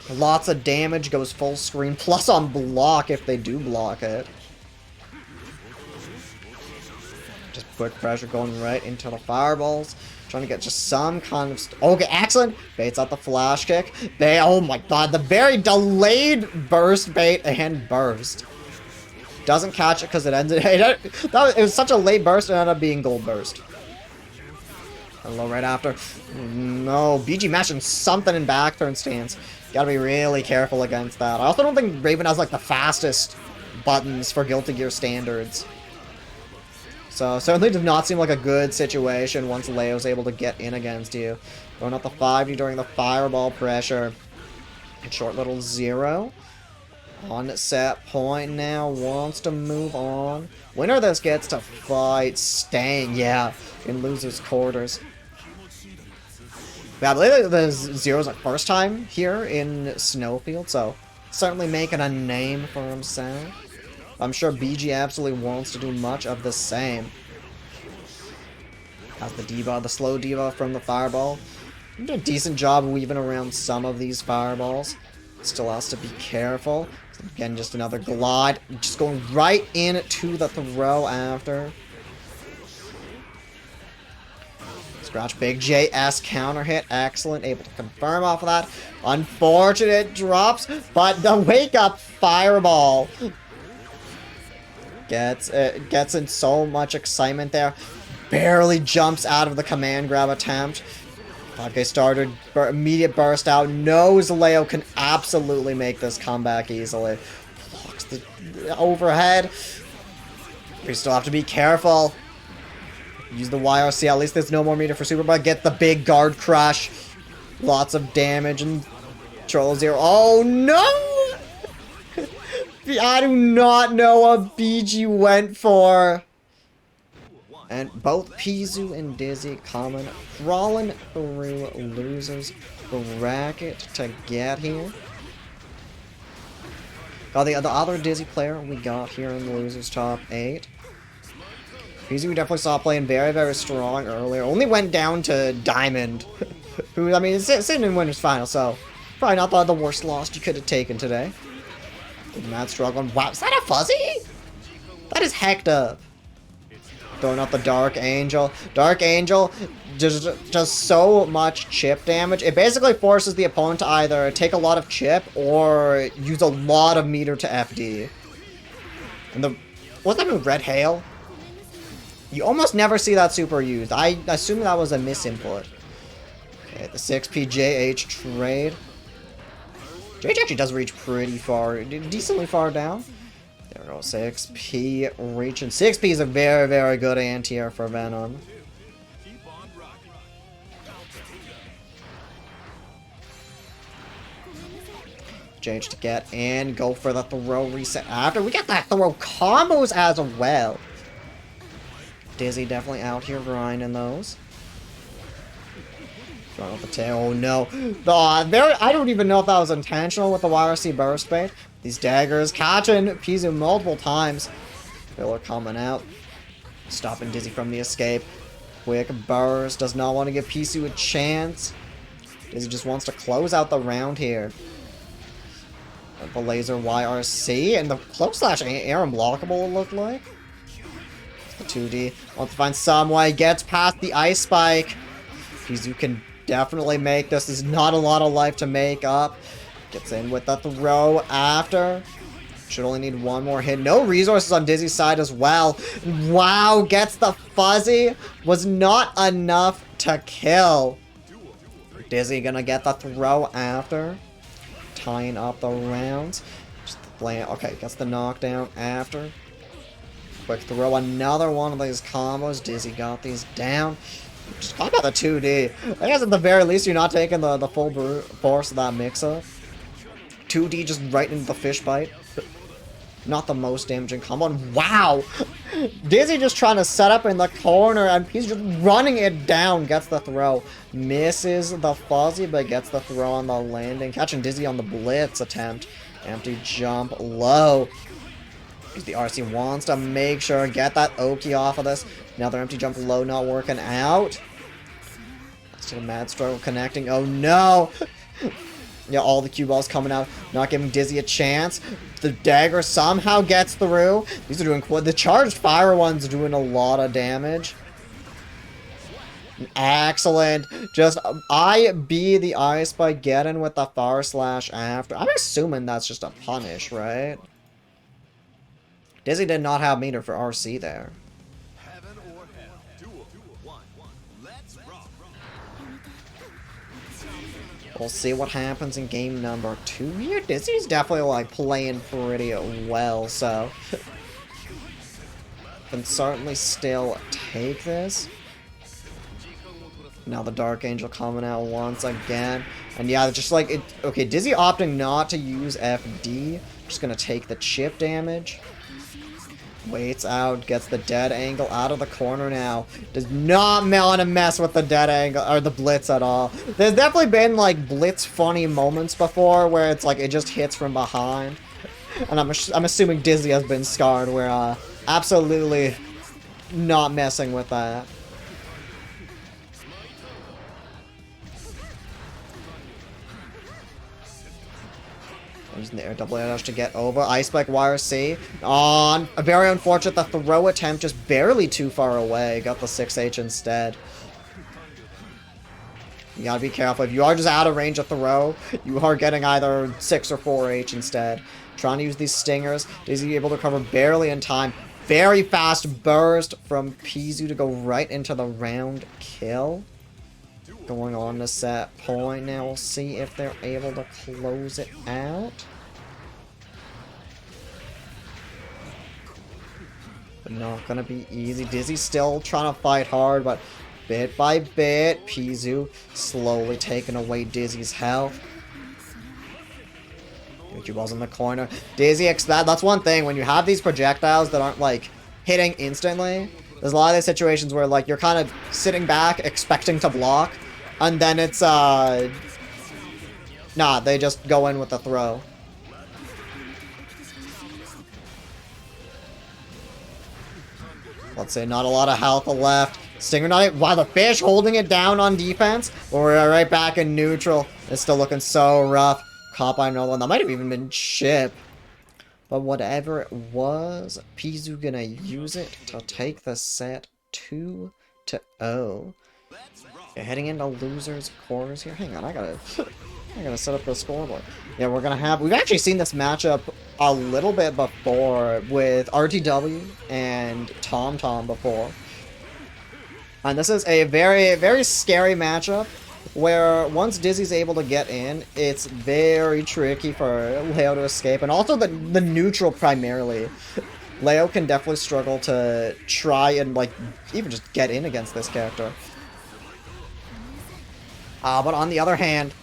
Lots of damage, goes full screen, plus on block if they do block it. Just quick pressure going right into the fireballs. Trying to get just some kind of... Okay, excellent! Baits out the flash kick. Oh my god, the very delayed burst bait and burst. Doesn't catch it because it ended... It was such a late burst, it ended up being gold burst. Hello, right after. No, BG mashing something in back turn stance. Gotta be really careful against that. I also don't think Raven has like the fastest buttons for Guilty Gear standards. So certainly does not seem like a good situation once Leo's able to get in against you. Going up the 5D during the fireball pressure. And shortlittlezero. On set point now. Wants to move on. Winner of this gets to fight Stang. Yeah, in loser's quarters. Yeah, I believe the Zero's first time here in SnowField, so certainly making a name for himself. I'm sure BG absolutely wants to do much of the same. Has the debuff, the slow debuff from the fireball. Did a decent job weaving around some of these fireballs. Still has to be careful. Again, just another glide. Just going right into the throw after. Scratch Big JS counter hit. Excellent. Able to confirm off of that. Unfortunate drops, but the wake up fireball gets in so much excitement there. Barely jumps out of the command grab attempt. 5K started, immediate burst out. Knows Leo can absolutely make this comeback easily. Blocks the overhead. We still have to be careful. Use the YRC. At least there's no more meter for Super, but get the big guard crush. Lots of damage and shortlittlezero. Oh no! I do not know what BG went for. And both pzooo and Dizzy crawling through losers bracket to get here. Got the other Dizzy player we got here in the losers top 8. pzooo we definitely saw playing very, very strong earlier. Only went down to Diamond, who, I mean, is sitting in winners final, so probably not the worst loss you could have taken today. Mad struggling. Wow, is that a fuzzy? That is hecked up. Throwing out the Dark Angel. Dark Angel does so much chip damage. It basically forces the opponent to either take a lot of chip or use a lot of meter to FD. And what's that move? Red Hail? You almost never see that super used. I assume that was a misinput. Okay, the 6P JH trade. JH actually does reach pretty far, decently far down. There we go, 6P reaching. 6P is a very, very good anti-air for Venom. JH to get in, go for the throw reset after. We got that throw combos as well. Dizzy definitely out here grinding those. Throwing up the tail. Oh no. I don't even know if that was intentional with the YRC burst bait. These daggers catching pzooo multiple times. Filler coming out. Stopping Dizzy from the escape. Quick burst. Does not want to give pzooo a chance. Dizzy just wants to close out the round here. The laser YRC. And the close slash air unblockable, it looked like. The 2D. Wants to find some way. Gets past the ice spike. pzooo can definitely make this. There's not a lot of life to make up. Gets in with the throw after. Should only need one more hit. No resources on Dizzy's side as well. Wow, gets the fuzzy. Was not enough to kill. Dizzy gonna get the throw after. Tying up the rounds. Just the okay, gets the knockdown after. Quick throw, another one of these combos. Dizzy got these down. Just caught by the 2D. I guess at the very least you're not taking the full brute force of that mix-up. 2D just right into the fish bite. Not the most damaging combo. And wow! Dizzy just trying to set up in the corner and he's just running it down. Gets the throw. Misses the fuzzy but gets the throw on the landing. Catching Dizzy on the blitz attempt. Empty jump low. The RC wants to make sure get that Oki off of this. Another empty jump low not working out. Still mad struggle connecting. Oh no! Yeah, all the cue balls coming out, not giving Dizzy a chance. The dagger somehow gets through. These are doing the charged fire one's doing a lot of damage. Excellent. Just IB the ice by getting with the fire slash after. I'm assuming that's just a punish, right? Dizzy did not have meter for RC there. Heaven or hell. Duel. One. Let's rock. We'll see what happens in game number 2 here. Dizzy's definitely like playing pretty well, so can certainly still take this. Now the Dark Angel coming out once again. And yeah, just like it. Okay, Dizzy opting not to use FD. Just gonna take the chip damage. Waits out, gets the dead angle out of the corner now. Does not want to mess with the dead angle, or the blitz at all. There's definitely been, like, blitz funny moments before, where it's like, it just hits from behind. And I'm assuming Dizzy has been scarred, where, absolutely not messing with that. Using the air double air dash to get over. Ice Spike Wire C. On. Very unfortunate. The throw attempt just barely too far away. Got the 6H instead. You gotta be careful. If you are just out of range of throw, you are getting either 6 or 4H instead. Trying to use these stingers. Dizzy able to cover barely in time. Very fast burst from pzooo to go right into the round kill. Going on to set point now. We'll see if they're able to close it out. But not gonna be easy. Dizzy's still trying to fight hard, but bit by bit, pzooo slowly taking away Dizzy's health. Gucci Ball's in the corner. Dizzy, that's one thing. When you have these projectiles that aren't, like, hitting instantly, there's a lot of these situations where, like, you're kind of sitting back expecting to block. And then it's, nah, they just go in with the throw. Let's say not a lot of health left. Stinger Knight, wow, the fish holding it down on defense. But we're right back in neutral. It's still looking so rough. Caught by no one. That might have even been Chip. But whatever it was, pzooo gonna use it to take the set 2-0. Yeah, heading into losers quarters here. Hang on, I gotta set up the scoreboard. Yeah, we've actually seen this matchup a little bit before with RTW and TomTom before. And this is a very, very scary matchup where once Dizzy's able to get in, it's very tricky for Leo to escape. And also the neutral primarily. Leo can definitely struggle to try and, like, even just get in against this character. But on the other hand,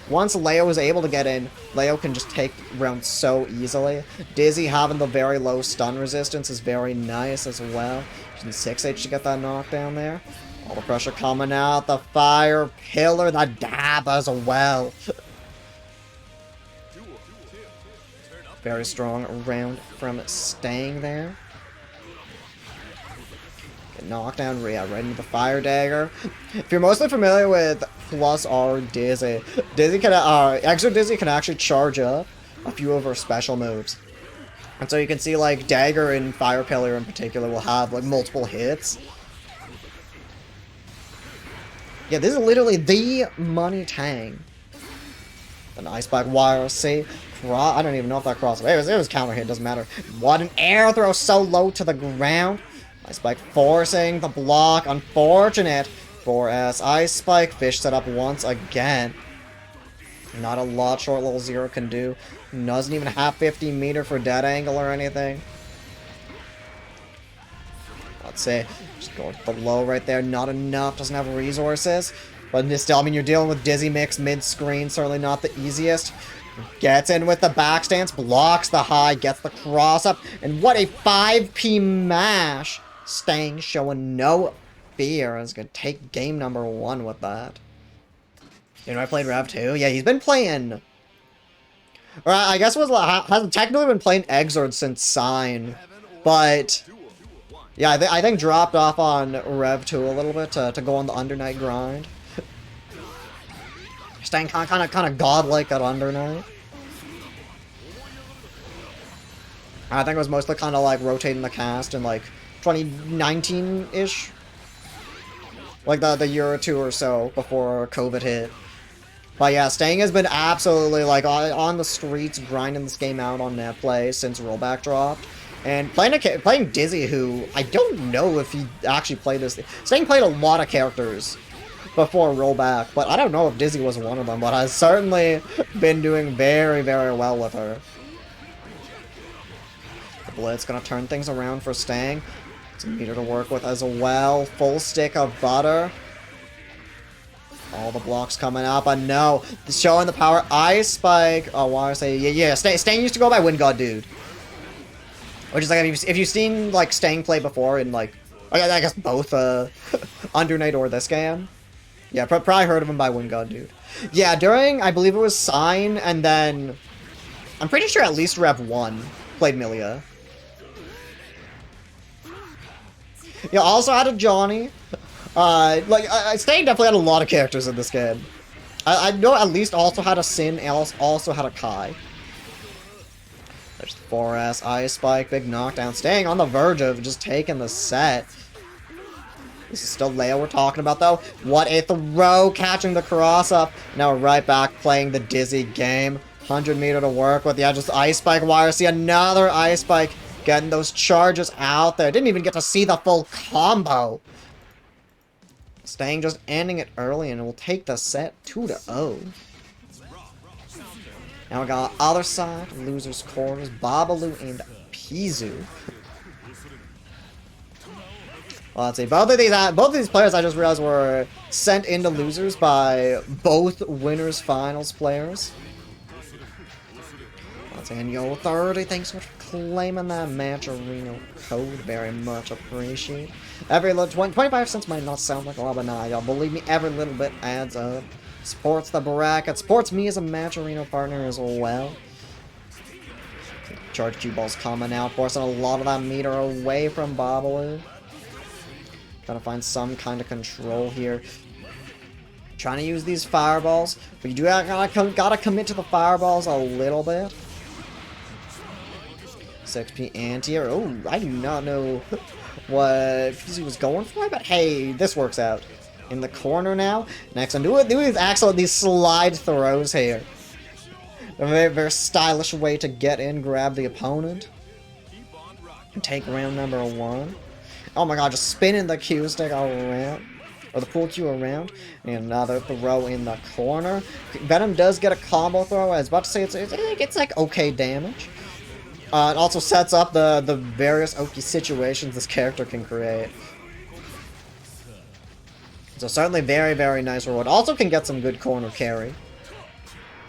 once Leo is able to get in, Leo can just take rounds so easily. Dizzy having the very low stun resistance is very nice as well. Using 6H to get that knockdown there. All the pressure coming out, the fire, pillar, the dab as well. Very strong round from Stang there. Get knocked down, yeah, right into the fire dagger. If you're mostly familiar with plus R Dizzy, Extra Dizzy can actually charge up a few of her special moves. And so you can see, like, Dagger and Fire Pillar in particular will have, like, multiple hits. Yeah, this is literally the money tang. An Ice Spike Wire C. I don't even know if that crossed. It was counter hit, doesn't matter. What an air throw so low to the ground. Ice Spike forcing the block. Unfortunate for Ice Spike. Fish set up once again. Not a lot shortlittlezero can do. Doesn't even have 50 meter for dead angle or anything. Let's say, just going below right there. Not enough. Doesn't have resources. But still, I mean, you're dealing with Dizzy mix mid-screen. Certainly not the easiest. Gets in with the back stance. Blocks the high. Gets the cross up. And what a 5P mash. Stang showing no fear. Is going to take game number 1 with that. You know, I played Rev 2. Yeah, he's been playing... Or I guess hasn't technically been playing Exord since Sign. But... yeah, I think dropped off on Rev 2 a little bit to go on the Undernight grind. Staying kind of godlike at Undernight. I think it was mostly kind of like rotating the cast in like 2019-ish. Like the year or two or so before COVID hit. But yeah, Stang has been absolutely like on the streets grinding this game out on net play since rollback dropped. And playing Dizzy, who I don't know if he actually played this. Stang played a lot of characters before rollback, but I don't know if Dizzy was one of them, but has certainly been doing very, very well with her. The Blitz gonna turn things around for Stang. It's a meter to work with as well. Full stick of butter. All the blocks coming up, but no. Showing the power. Ice Spike. Oh, why I say, yeah. Stang used to go by Wind God Dude. Which is like, if you've seen, like, Stang play before in, like, I guess both, Under Night or this game. Yeah, probably heard of him by Wingod, dude. Yeah, during, I believe it was Sign, and then, I'm pretty sure at least Rev 1 played Milia. Yeah, also had a Johnny. Like, Stang definitely had a lot of characters in this game. I know at least also had a Sin, and also had a Kai. There's the 4S, Ice Spike, big knockdown. Staying on the verge of just taking the set. This is still Leo we're talking about, though. What a throw, catching the cross up. Now we're right back playing the Dizzy game. 100 meter to work with. Yeah, just Ice Spike wire. See another Ice Spike. Getting those charges out there. Didn't even get to see the full combo. Staying just ending it early, and it will take the set 2-0. Now we got other side, losers quarters, Babbaloo and pzooo. Well, let's see. Both of these players I just realized were sent into losers by both winners finals players. Let's see. And yo 30, thanks so much for claiming that match arena code. Very much appreciate. Every little 25 cents might not sound like a lot, but nah, y'all believe me, every little bit adds up. Supports the bracket, supports me as a match arena partner as well. Charge cue balls coming out, forcing a lot of that meter away from Babbaloo. Trying to find some kind of control here. Trying to use these fireballs, but you do gotta commit to the fireballs a little bit. 6p anti-air. Oh, I do not know what he was going for, but hey, this works out. In the corner now. Next one, do these excellent, these slide throws here. A very, very stylish way to get in, grab the opponent. And take round number 1. Oh my god, just spinning the Q stick around. Or the pool cue around. And another throw in the corner. Venom does get a combo throw. I was about to say it's like okay damage. It also sets up the various Oki situations this character can create. So certainly very, very nice reward. Also can get some good corner carry.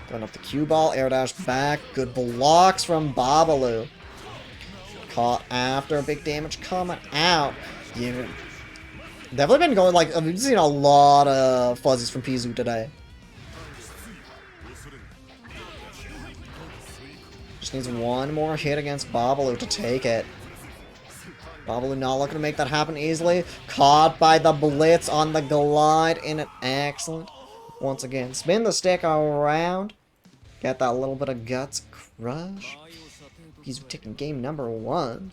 Going up the cue ball, air dash back. Good blocks from Babbaloo. Caught after, big damage coming out. Yeah. Definitely been going, like, we've seen a lot of fuzzies from pzooo today. Just needs one more hit against Babbaloo to take it. Babbaloo not looking to make that happen easily. Caught by the blitz on the glide in an excellent. Once again, spin the stick around. Get that little bit of guts crush. He's taking game number 1.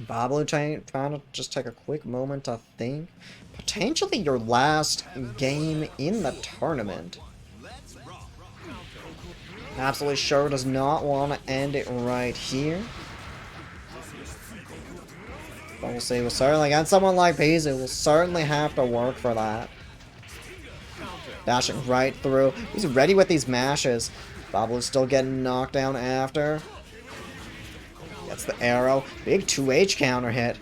Babbaloo trying to just take a quick moment to think. Potentially your last game in the tournament. Absolutely sure does not want to end it right here. But we'll see. We'll certainly, against someone like pzooo, we'll certainly have to work for that. Dashing right through. He's ready with these mashes. Babbaloo's still getting knocked down after. Gets the arrow. Big 2H counter hit.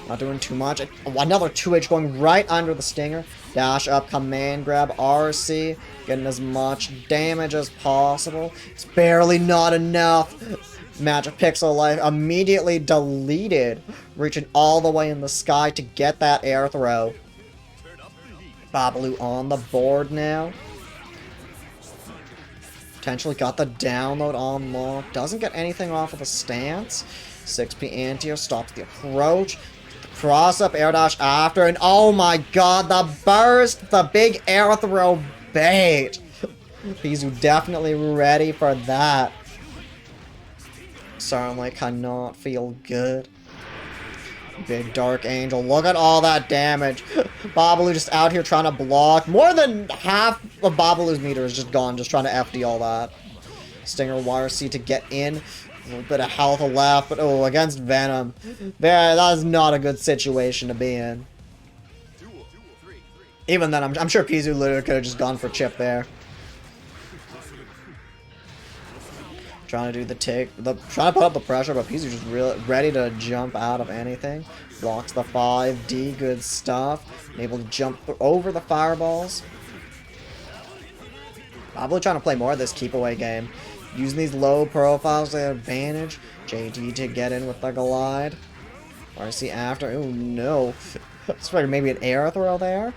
Not doing too much. Another 2H going right under the stinger. Dash up, command grab, RC. Getting as much damage as possible. It's barely not enough. Magic Pixel Life immediately deleted. Reaching all the way in the sky to get that air throw. Babbaloo on the board now. Potentially got the download on lock. Doesn't get anything off of the stance. 6p anti-air stops the approach. Cross up air dash after, and oh my god, the burst, the big air throw bait. pzooo definitely ready for that. Certainly cannot feel good. Big Dark Angel, look at all that damage. Babbaloo just out here trying to block. More than half of Babbaloo's meter is just gone, just trying to FD all that. Stinger Wire C to get in. A little bit of health left, but oh, against Venom. That is not a good situation to be in. Even then, I'm sure pzooo literally could have just gone for chip there. Trying to do trying to put up the pressure, but pzooo just really ready to jump out of anything. Blocks the 5D, good stuff. Able to jump over the fireballs. Babbaloo trying to play more of this keep away game. Using these low profiles to their advantage. JD to get in with the glide. RC after. Oh no. Expected maybe an air throw there.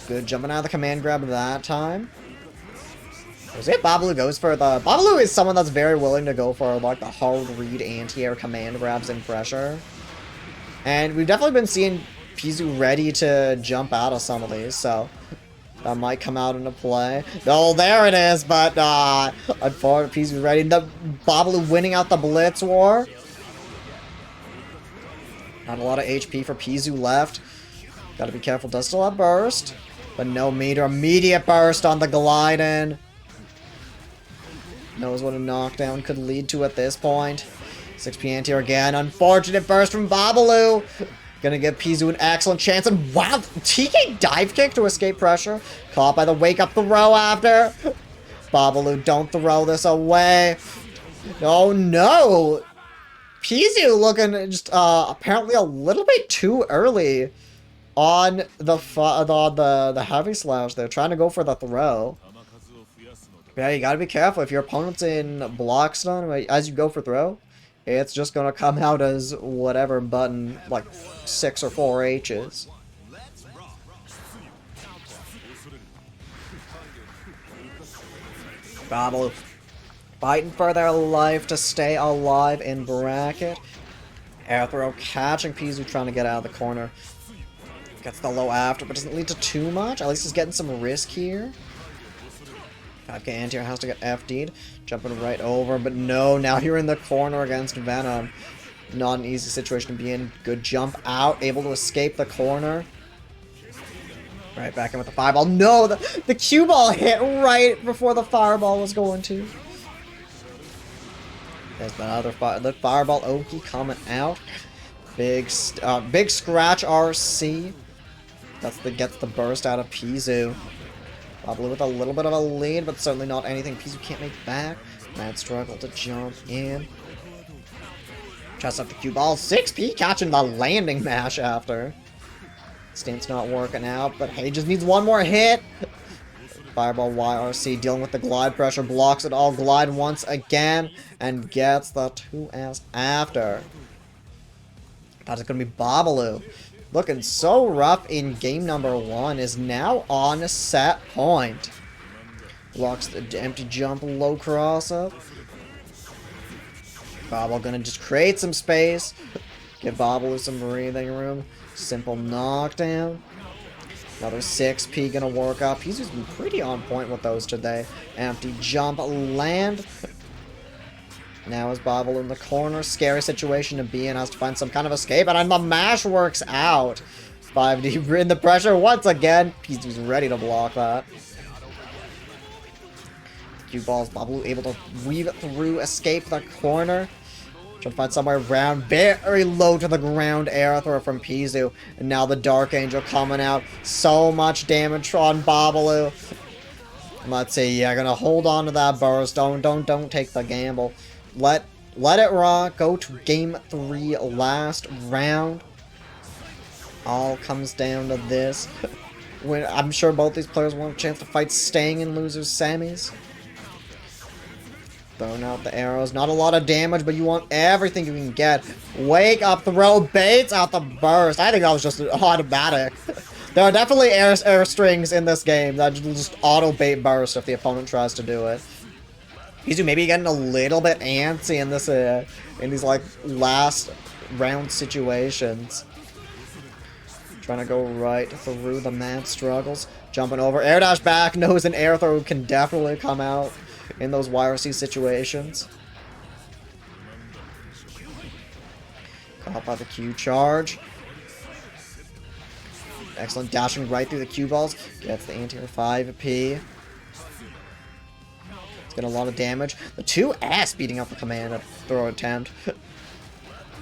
Good jumping out of the command grab that time. Was it Babbaloo goes for the... Babbaloo is someone that's very willing to go for like the hard read anti-air command grabs and pressure. And we've definitely been seeing pzooo ready to jump out of some of these, so that might come out into play. Oh, there it is, but unfortunately, pzooo's ready. The Babbaloo winning out the Blitz War. Not a lot of HP for pzooo left. Gotta be careful, does still have burst. But no meter, immediate burst on the glide in. Knows what a knockdown could lead to at this point. 6p anti-air again. Unfortunate burst from Babbaloo. Gonna give pzooo an excellent chance. And wow, TK dive kick to escape pressure. Caught by the wake up throw after. Babbaloo, don't throw this away. Oh no. pzooo looking just apparently a little bit too early on the heavy slash there. Trying to go for the throw. Yeah, you gotta be careful. If your opponent's in block stun, as you go for throw, it's just gonna come out as whatever button, like 6 or 4 H's. Babbaloo fighting for their life to stay alive in bracket. Air throw catching pzooo trying to get out of the corner. Gets the low after, but doesn't lead to too much. At least he's getting some risk here. 5k anti-air has to get FD'd. Jumping right over, but no, now you're in the corner against Venom. Not an easy situation to be in. Good jump out, able to escape the corner. Right back in with the fireball. No, the cue ball hit right before the fireball was going to. There's the fireball Oki coming out. Big scratch RC. Gets the burst out of pzooo. Babbaloo with a little bit of a lead, but certainly not anything pzooo can't make back. Mad struggle to jump in. Tries up the cue ball. 6p catching the landing mash after. Stance not working out, but hey, just needs one more hit. Fireball YRC dealing with the glide pressure. Blocks it all. Glide once again. And gets the 2S after. Thought it's going to be Babbaloo. Looking so rough in game number 1 is now on set point. Blocks the empty jump, low cross up. Babbaloo gonna just create some space. Give Babbaloo some breathing room. Simple knockdown. Another 6p gonna work up. He's just been pretty on point with those today. Empty jump, land. Now is Babbaloo in the corner. Scary situation to be in. Has to find some kind of escape. And the mash works out. 5D in the pressure once again. He's ready to block that. Cue balls. Babbaloo able to weave it through. Escape the corner. Trying to find somewhere around. Very low to the ground air throw from pzooo. And now the Dark Angel coming out. So much damage on Babbaloo. Let's see. Yeah, gonna hold on to that burst. Don't take the gamble. Let it rock. Go to game 3, last round. All comes down to this. When I'm sure both these players want a chance to fight staying in losers semis. Throwing out the arrows. Not a lot of damage, but you want everything you can get. Wake up, throw, baits out the burst. I think that was just automatic. There are definitely air strings in this game that just auto bait burst if the opponent tries to do it. pzooo maybe getting a little bit antsy in this in these like last round situations. Trying to go right through the mad struggles. Jumping over. Air dash back. Knows an air throw can definitely come out in those YRC situations. Caught by the Q charge. Excellent dashing right through the cue balls. Gets the anti-air 5p. Get a lot of damage. The 2S beating up the command throw attempt.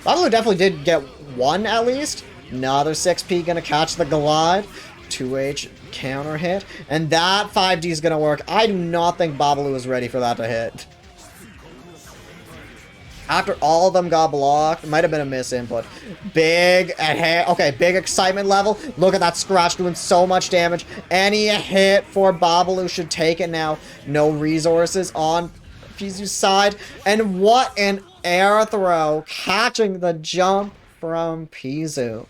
Babbaloo definitely did get one at least. Another 6p gonna catch the glide. 2H counter hit. And that 5D is gonna work. I do not think Babbaloo is ready for that to hit. After all of them got blocked, it might have been a misinput. Big excitement level. Look at that scratch doing so much damage. Any hit for Babbaloo should take it now. No resources on Pizoo's side. And what an air throw, catching the jump from Pizoo.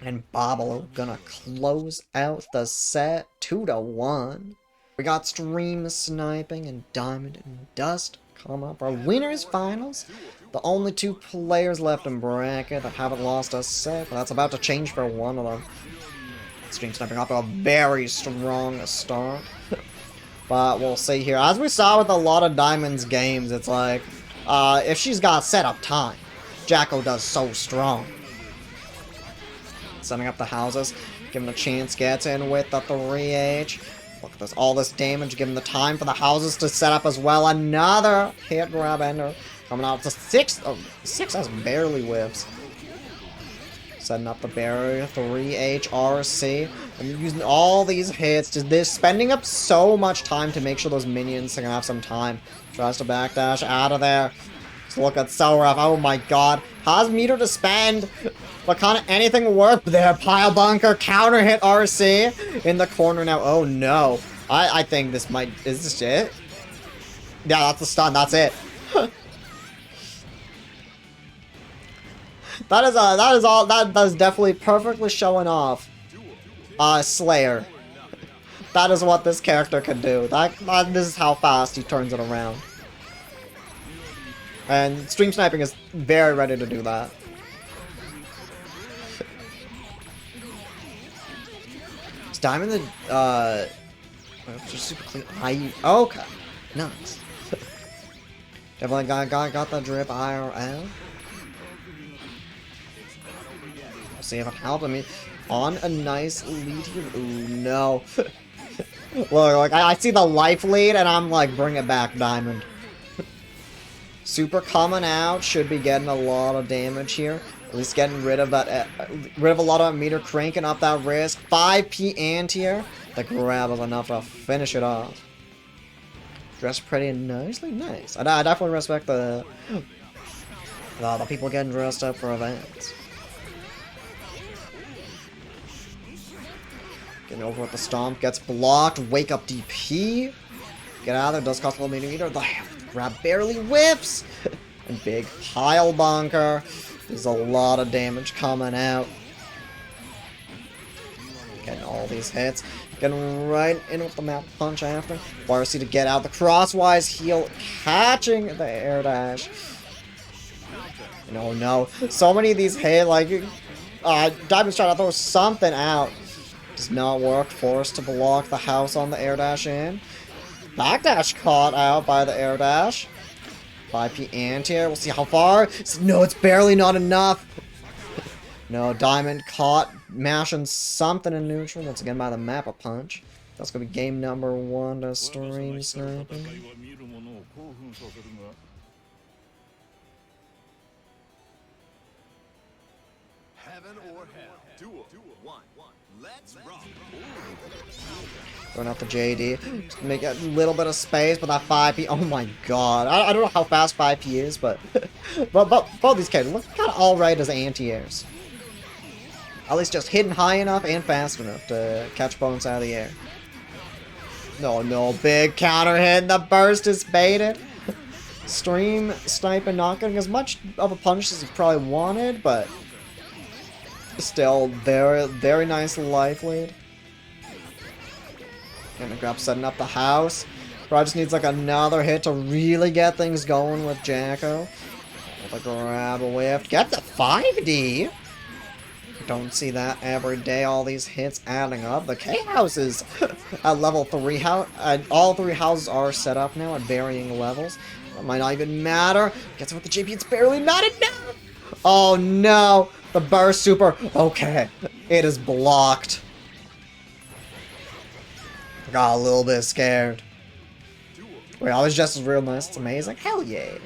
And Babbaloo gonna close out the set 2-1. We got Stream Sniping and DiamondnDust come up. Our winners finals. The only 2 players left in bracket that haven't lost a set. But that's about to change for one of them. Stream Sniping off to a very strong start. But we'll see here. As we saw with a lot of Diamond's games, it's like, if she's got setup time, Jacko does so strong. Setting up the houses, give him a chance, gets in with the 3H. Look at this, all this damage, give him the time for the houses to set up as well. Another hit grab ender. Coming out to 6. Oh, 6 has barely whips. Setting up the barrier, 3H, RC. I'm using all these hits, spending up so much time to make sure those minions are gonna have some time. Tries to backdash out of there. Just look at so rough. Oh my god. Has meter to spend. But can't anything work there? Pile bunker, counter hit RC in the corner now. Oh no. I think this might. Is this it? Yeah, that's the stun. That's it. That is definitely perfectly showing off Slayer. That is what this character can do. This is how fast he turns it around. And Stream Sniping is very ready to do that. Is Diamond the just super clean? Okay, nice. Definitely got the drip IRL. See if it helped. I mean, on a nice lead here. Ooh, no. Look, like, I see the life lead, and I'm like, bring it back, Diamond. Super coming out. Should be getting a lot of damage here. At least getting rid of that, rid of a lot of meter, cranking up that risk. 5p anti-air. The grab was enough to finish it off. Dressed pretty nicely. Nice. I definitely respect the people getting dressed up for events. Getting over with the stomp, gets blocked, wake up DP. Get out of there, does cost a little meter. The grab barely whips. And big pile bunker. There's a lot of damage coming out. Getting all these hits. Getting right in with the map punch after. RC to get out the crosswise heal, catching the air dash. No, no. So many of these hit, like, Diamond's trying to throw something out. Does not work. Forced to block the house on the air dash in. Backdash caught out by the air dash. 5p anti-air. We'll see how far. No, it's barely not enough. No, Diamond caught mashing something in neutral. Once again by the mappa punch. That's going to be game number 1 to Stream Sniping. Heaven or hell. Duel 1. Let's rock. Going out the JD. Just make a little bit of space, but that 5p. Oh my god. I don't know how fast 5p is, but both these characters look kind of alright as anti-airs. At least just hidden high enough and fast enough to catch opponents out of the air. No, big counter hit. The burst is baited. Stream Sniping not getting as much of a punish as he probably wanted, but still very nice life lead. Gonna grab setting up the house. Probably just needs like another hit to really get things going with Jacko. The grab a whiff. Get the 5D! Don't see that every day. All these hits adding up. The K houses at level 3. All 3 houses are set up now at varying levels. It might not even matter. Gets with the JP. It's barely not enough. Oh no. The burst super. Okay. It is blocked. I got a little bit scared. Wait, I was just as real nice. It's amazing. Hell yeah.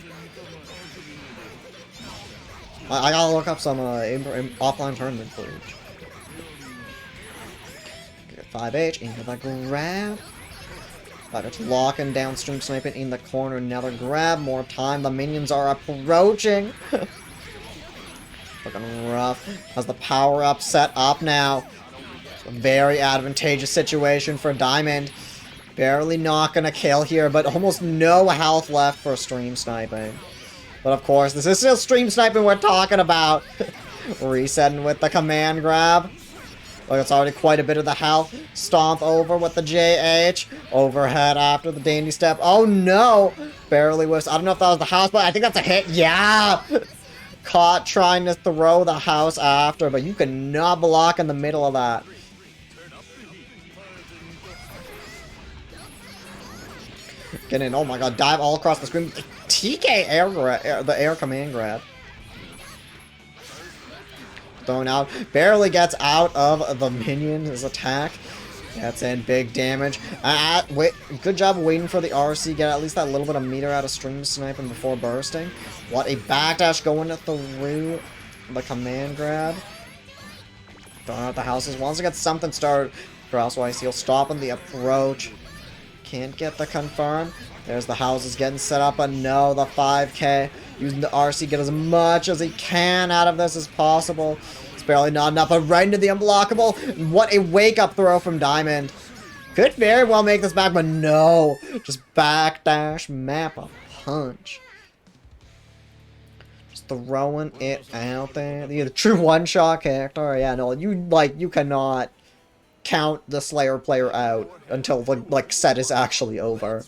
I gotta look up some offline tournament footage. 5H into the grab. 5H locking down Stream Sniping in the corner. Another grab. More time. The minions are approaching. Looking rough. Has the power up set up now. A very advantageous situation for Diamond. Barely not gonna kill here, but almost no health left for stream sniping. But of course, this is still stream sniping we're talking about. Resetting with the command grab. Look, it's already quite a bit of the health. Stomp over with the JH. Overhead after the dandy step. Oh no! Barely whiffs. I don't know if that was the house, but I think that's a hit. Yeah! Caught trying to throw the house after, but you cannot block in the middle of that. Get in. Oh my god, dive all across the screen. TK air grab, the air command grab. Thrown out. Barely gets out of the minion's attack. That's in. Big damage. Wait, good job waiting for the RC. Get at least that little bit of meter out of stream sniping before bursting. What a backdash going through the command grab. Throwing out the houses. Once it gets something started, Crosswise he'll stop on the approach. Can't get the confirm. There's the houses getting set up, but no, the 5k. Using the RC, get as much as he can out of this as possible. It's barely not enough, but right into the unblockable. What a wake-up throw from Diamond. Could very well make this back, but no. Just backdash, map a punch. Just throwing it out there. The true one-shot character. Yeah, no, you cannot count the Slayer player out until the set is actually over.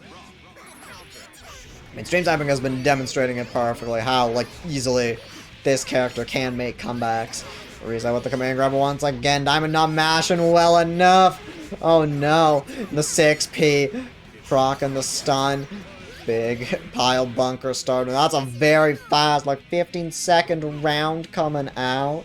I mean, Stream Sniping has been demonstrating it perfectly how easily this character can make comebacks. Reset with the command grab once again. Diamond not mashing well enough. Oh no. The 6p. Proc and the stun. Big pile bunker starter. That's a very fast, 15-second round coming out.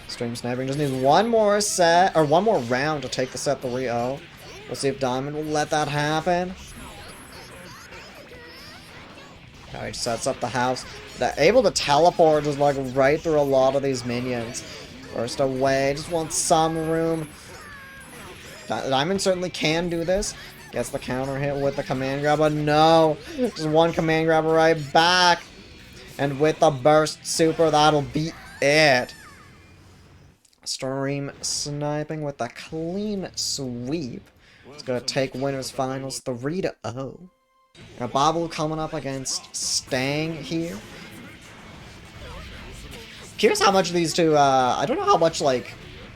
Stream Sniping just needs one more set, or one more round to take the set 3-0. We'll see if Diamond will let that happen. Alright, sets up the house. They're able to teleport just right through a lot of these minions. First away, just wants some room. Diamond certainly can do this. Gets the counter hit with the command grab, but no! Just one command grab right back. And with the burst super, that'll be it. Stream Sniping with a clean sweep. It's going to take winners finals 3-0. Now Babbaloo coming up against Stang here. Curious how much these two, I don't know how much, I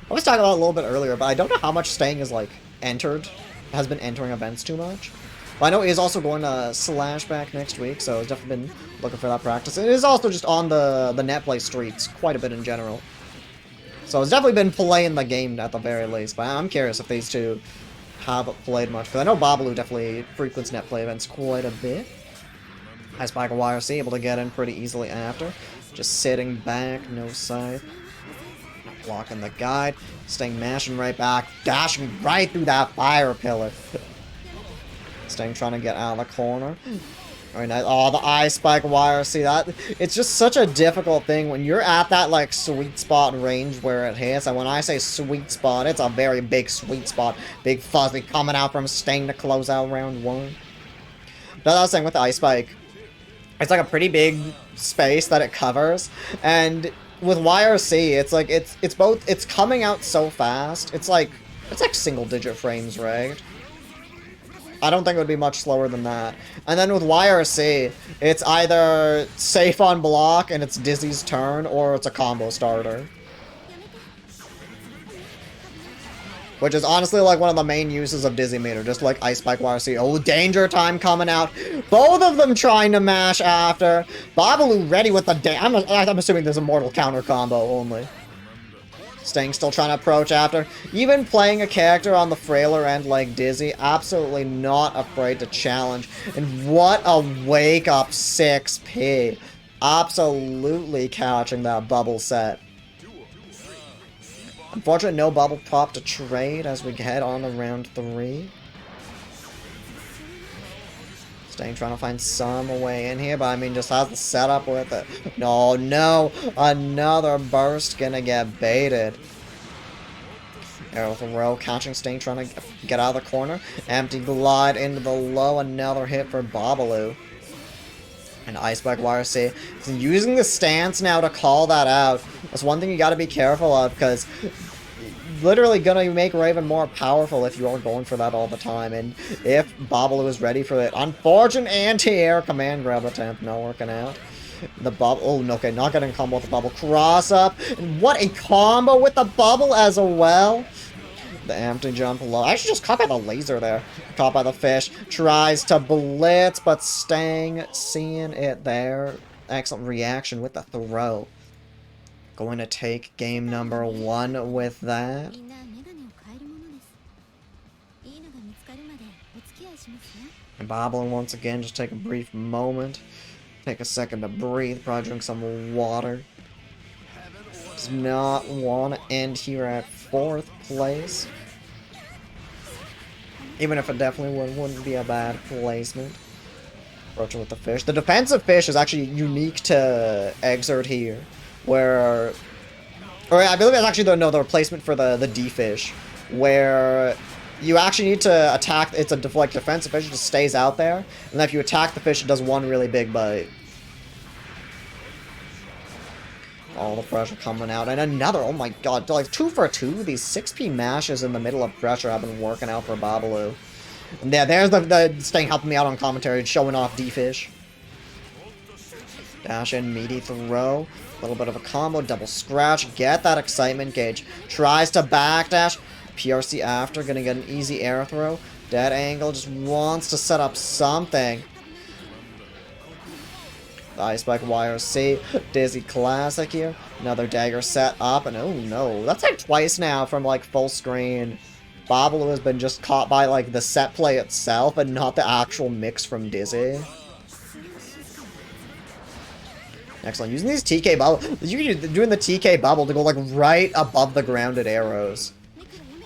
was talking about it a little bit earlier, but I don't know how much Stang is, has been entering events too much. But I know he's also going to Slashback next week, so he's definitely been looking for that practice. It is also just on the net play streets quite a bit in general. So it's definitely been playing the game at the very least, but I'm curious if these two have played much, because I know Babbaloo definitely frequents net play events quite a bit. High Spike and YRC able to get in pretty easily after. Just sitting back, no scythe. Not blocking the guide. Staying mashing right back, dashing right through that fire pillar. Staying trying to get out of the corner. Very nice. Oh, the eye spike wire. See that? It's just such a difficult thing when you're at that sweet spot range where it hits. And when I say sweet spot, it's a very big sweet spot. Big fuzzy coming out from Sting to close out round 1. That's what I was saying with the ice spike. It's a pretty big space that it covers, and with YRC, it's both. It's coming out so fast. It's single digit frames, right? I don't think it would be much slower than that. And then with YRC, it's either safe on block and it's Dizzy's turn, or it's a combo starter. Which is honestly one of the main uses of Dizzy meter, just Ice Spike YRC. Oh, danger time coming out. Both of them trying to mash after. Babbaloo ready with the I'm assuming there's a mortal counter combo only. Sting still trying to approach after. Even playing a character on the frailer end like Dizzy, absolutely not afraid to challenge. And what a wake-up 6p. Absolutely catching that bubble set. Unfortunately, no bubble pop to trade as we head on to round 3. Staying trying to find some way in here, but I mean, just has the setup with it. No, another burst gonna get baited. Arrow throw, catching Sting, trying to get out of the corner. Empty glide into the low, another hit for Babbaloo. And Ice Spike YRC is using the stance now to call that out. That's one thing you gotta be careful of, because literally gonna make Raven more powerful if you are going for that all the time. And if Babbaloo is ready for it. Unfortunate anti-air command grab attempt, not working out. The bubble, oh no, okay, not getting a combo with the bubble. Cross up, and what a combo with the bubble as well. The empty jump low. Actually just caught by the laser there. Caught by the fish. Tries to blitz, but Stang seeing it there. Excellent reaction with the throw. Going to take game number 1 with that. And Babbaloo once again, just take a brief moment. Take a second to breathe. Probably drink some water. Does not want to end here at 4th place. Even if it definitely wouldn't be a bad placement. Approaching with the fish. The defensive fish is actually unique to Exert here. Where... Or I believe it's actually the replacement for the D-fish. Where you actually need to attack... It's a defensive fish. It just stays out there. And then if you attack the fish, it does one really big bite. All the pressure coming out. And another, oh my god, like 2 for 2. These 6p mashes in the middle of pressure have been working out for Babbaloo. And yeah, there's the Stang helping me out on commentary, showing off D-Fish. Dash in, meaty throw. A little bit of a combo, double scratch. Get that excitement gauge. Tries to backdash. PRC after, gonna get an easy air throw. Dead angle, just wants to set up something. The Ice Spike YRC, Dizzy Classic here. Another dagger set up, and oh no, that's like twice now from like full screen. Babbaloo has been just caught by like the set play itself, and not the actual mix from Dizzy. Excellent, using these TK bubble, you're doing the TK bubble to go like right above the grounded arrows.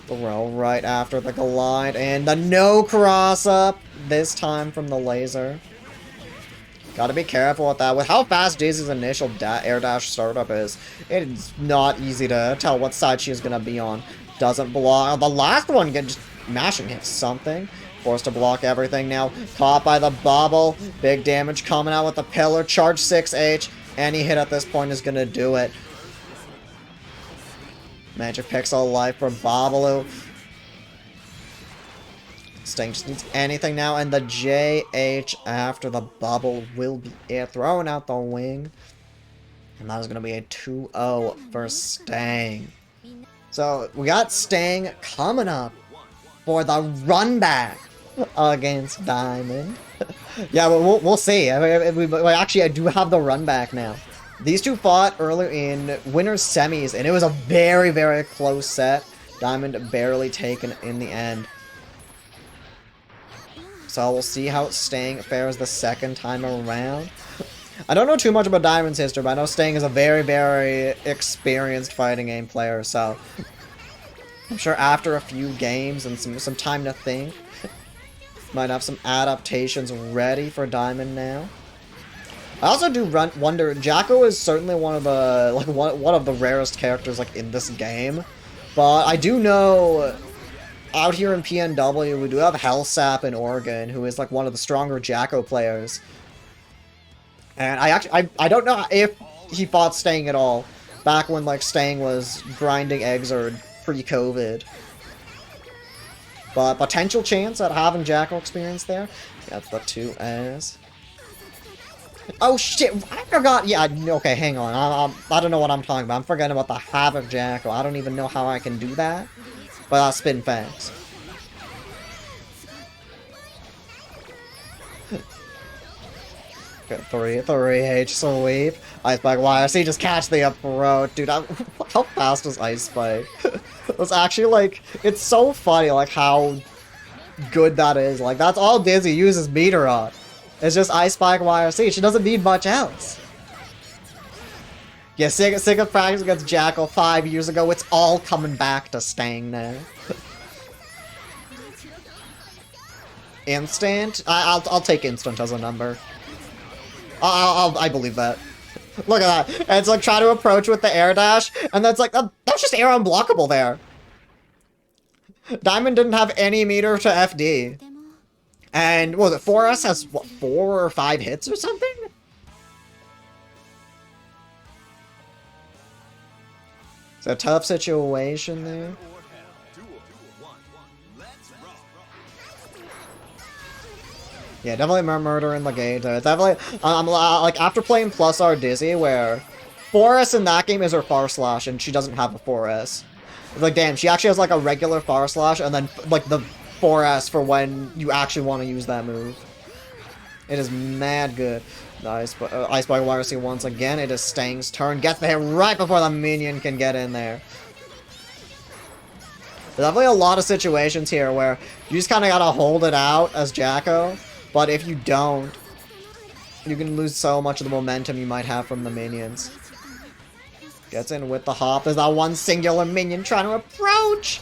Throw right after the glide, and the no cross up this time from the laser. Gotta be careful with that. With how fast Dizzy's initial air dash startup is, it's not easy to tell what side she is gonna be on. Doesn't block. The last one just mashing hits something. Forced to block everything now. Caught by the bubble. Big damage coming out with the pillar. Charge 6H. Any hit at this point is gonna do it. Magic Pixel life from Babbaloo. Sting just needs anything now, and the JH after the bubble will be thrown out the wing. And that is going to be a 2-0 for Stang. So, we got Stang coming up for the run back against Diamond. Yeah, we'll see. Actually, I do have the run back now. These two fought earlier in winners semis, and it was a very, very close set. Diamond barely taken in the end. So we'll see how Stang fares the second time around. I don't know too much about Diamond's history, but I know Stang is a very, very experienced fighting game player, so I'm sure after a few games and some time to think, might have some adaptations ready for Diamond now. I also do wonder, Jacko is certainly one of the rarest characters like in this game, but I do know out here in PNW we do have Hellsap in Oregon, who is like one of the stronger Jacko players. And I don't know if he fought Stang at all back when like Stang was grinding Exord pre-COVID. But potential chance at having Jacko experience there. That's the 2S. Oh shit, I forgot. Yeah, okay, hang on. I don't know what I'm talking about. I'm forgetting about the Havoc Jacko. I don't even know how I can do that. But I'll spin fast. Okay, 3H sweep. Ice Spike YRC just catch the approach. Dude, how fast was Ice Spike? It was actually like, it's so funny like how good that is. Like that's all Dizzy uses meter on. It's just Ice Spike YRC. She doesn't need much else. Yeah, sick of practice against Jackal 5 years ago. It's all coming back to Stang now. Instant? I'll take instant as a number. I believe that. Look at that. And it's like try to approach with the air dash, and that's like that's just air unblockable there. Diamond didn't have any meter to FD. And what was it, 4S has what, 4 or 5 hits or something? It's a tough situation there. Yeah, definitely murder in the game. Definitely, like, after playing Plus R Dizzy, where 4S in that game is her far slash, and she doesn't have a 4S. It's like, damn, she actually has, like, a regular far slash, and then, like, the 4S for when you actually want to use that move. It is mad good. The Ice Spike YRC once again. It is Stang's turn. Gets there right before the minion can get in there. There's definitely a lot of situations here where you just kind of gotta hold it out as Jacko. But if you don't, you can lose so much of the momentum you might have from the minions. Gets in with the hop. There's that one singular minion trying to approach.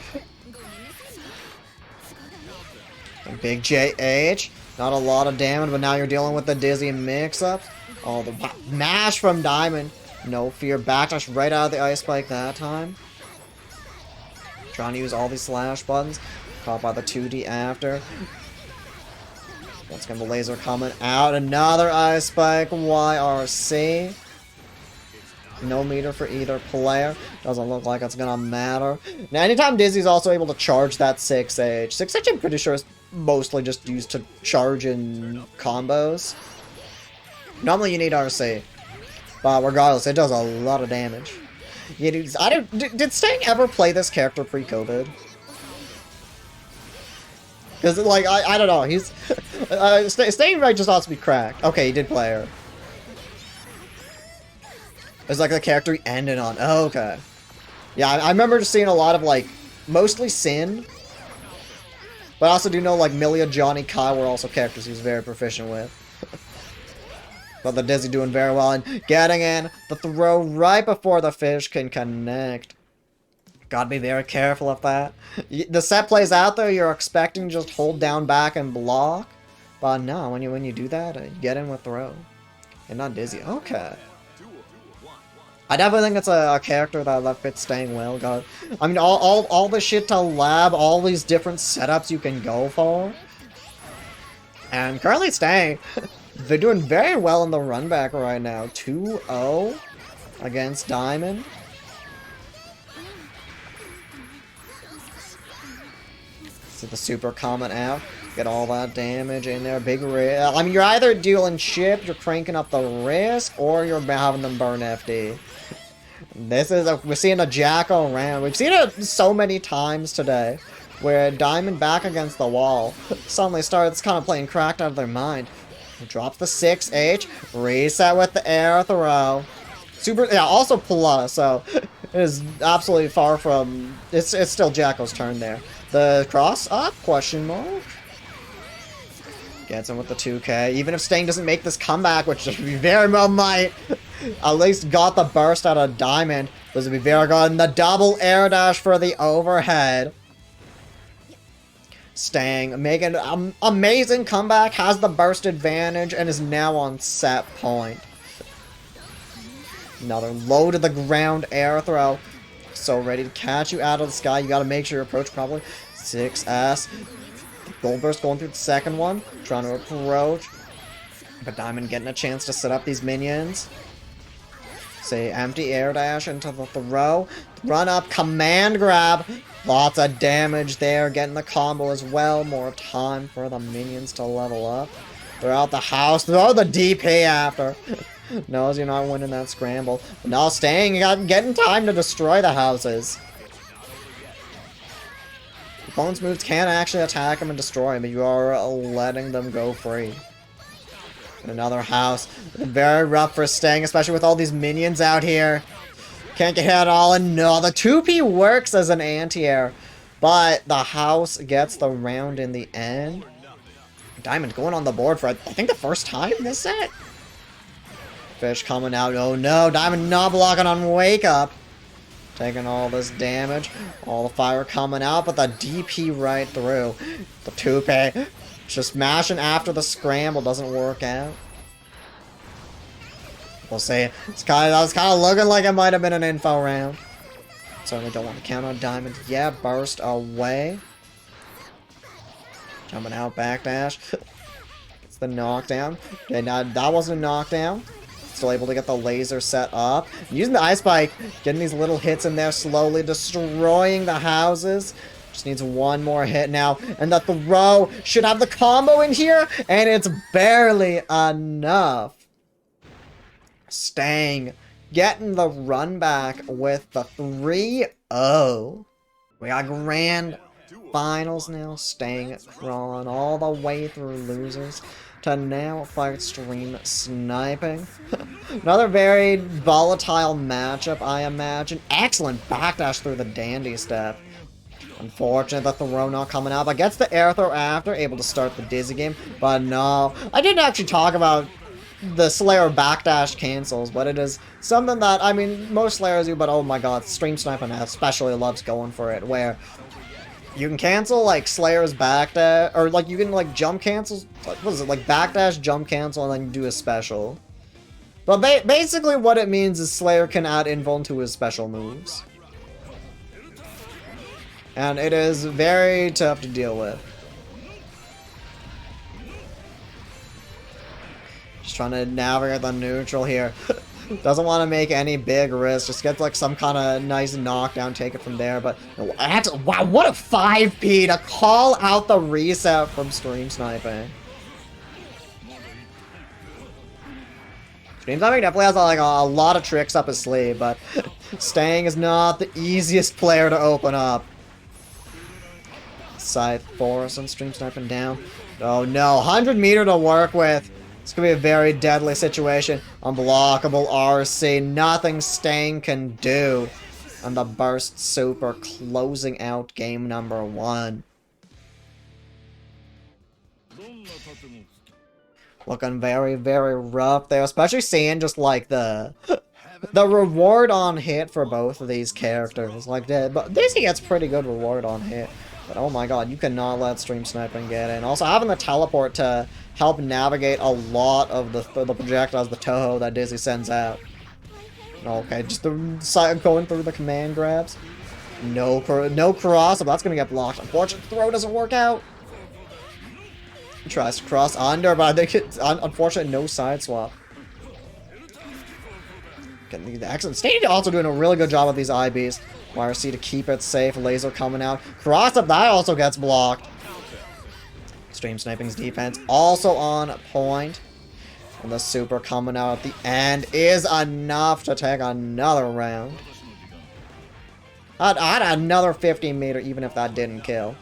And big JH. Not a lot of damage, but now you're dealing with the Dizzy mix-up. Oh, the mash from Diamond. No fear. Backdash right out of the Ice Spike that time. Trying to use all these slash buttons. Caught by the 2D after. That's gonna be laser coming out. Another Ice Spike. YRC. No meter for either player. Doesn't look like it's gonna matter. Now, anytime Dizzy's also able to charge that 6H. 6H I'm pretty sure is mostly just used to charge in combos. Normally you need RC. But regardless, it does a lot of damage. Yeah, did Stang ever play this character pre-COVID? Because, like, I don't know, he's... Stang might just ought to be cracked. Okay, he did play her. It's like the character he ended on. Oh, okay. Yeah, I remember just seeing a lot of, like, mostly Sin. But I also do know, like, Milia, Johnny, Kai were also characters he was very proficient with. But the Dizzy doing very well and getting in the throw right before the fish can connect. Gotta be very careful of that. The set plays out there, you're expecting just hold down back and block. But no, when you do that, you get in with throw. And not Dizzy. Okay. I definitely think it's a character that fits Stang well. God, I mean, all the shit to lab, all these different setups you can go for. And currently Stang, they're doing very well in the run back right now. 2-0 against Diamond. See the super coming out. Get all that damage in there. Big risk. I mean, you're either dealing chip, you're cranking up the risk, or you're having them burn FD. We're seeing a Jacko round. We've seen it so many times today, where Diamond back against the wall suddenly starts kind of playing cracked out of their mind. Drops the 6H, reset with the air throw. Super, yeah, also Palutta, so it is absolutely far from, it's still Jacko's turn there. The cross up, question mark. Gets him with the 2K. Even if Stang doesn't make this comeback, which he very well might, at least got the burst out of Diamond. This would be very good. And the double air dash for the overhead. Stang making an amazing comeback, has the burst advantage, and is now on set point. Another low to the ground air throw. So ready to catch you out of the sky. You gotta make sure you approach properly. 6S. Gold burst going through the second one. Trying to approach. But Diamond getting a chance to set up these minions. Say empty air dash into the throw. Run up, command grab. Lots of damage there. Getting the combo as well. More time for the minions to level up. Throughout the house. Throw the DP after. Knows you're not winning that scramble. But now Stang, getting time to destroy the houses. Opponent's moves can actually attack him and destroy him, but you are letting them go free. And another house. Very rough for Stang, especially with all these minions out here. Can't get hit at all, and no, the 2P works as an anti-air, but the house gets the round in the end. Diamond going on the board for, I think, the first time this set. Fish coming out. Oh no, Diamond not blocking on Wake Up. Taking all this damage. All the fire coming out, but the DP right through. The 2P. Just mashing after the scramble doesn't work out. We'll see. That was kind of looking like it might have been an info round. Certainly don't want to count on Diamond. Yeah, burst away. Jumping out, backdash. It's the knockdown. Okay, now that wasn't a knockdown. Still able to get the laser set up. Using the Ice Spike, getting these little hits in there, slowly destroying the houses. Just needs one more hit now, and the throw should have the combo in here, and it's barely enough. Stang getting the run back with the 3-0. We got grand finals now. Stang crawling all the way through losers to now fight Stream Sniping. Another very volatile matchup, I imagine. Excellent backdash through the dandy step. Unfortunate that the throw not coming out, but gets the air throw after, able to start the Dizzy game. But no, I didn't actually talk about the Slayer backdash cancels, but it is something that, I mean, most Slayers do, but oh my god, Stream Sniping especially loves going for it, where you can cancel, like, Slayer's backdash, or, like, you can, like, jump cancel, what is it, like, backdash, jump cancel, and then you do a special. But basically what it means is Slayer can add invuln to his special moves. And it is very tough to deal with. Just trying to navigate the neutral here. Doesn't want to make any big risks. Just get like some kind of nice knockdown, take it from there. But wow, what a 5P to call out the reset from Stream Sniping. Stream Sniping definitely has like a lot of tricks up his sleeve, but Stang is not the easiest player to open up. Scythe Force and Stream Sniping down. Oh no, 100 meter to work with. It's gonna be a very deadly situation. Unblockable RC, nothing Stang can do. And the Burst Super closing out game number 1. Looking very, very rough there, especially seeing just like the reward on hit for both of these characters. Like but Dizzy gets pretty good reward on hit. But oh my god, you cannot let Stream Sniping get in. Also, having the teleport to help navigate a lot of the projectiles, the Toho that Dizzy sends out. Okay, just going through the command grabs. No cross, but that's going to get blocked. Unfortunately, the throw doesn't work out. He tries to cross under, but I think it's unfortunate, no side swap. Getting the excellent. Stang also doing a really good job with these IBs. YRC to keep it safe. Laser coming out. Cross up, that also gets blocked. Stream Sniping's defense also on point. And the super coming out at the end is enough to take another round. I'd another 15 meter even if that didn't kill.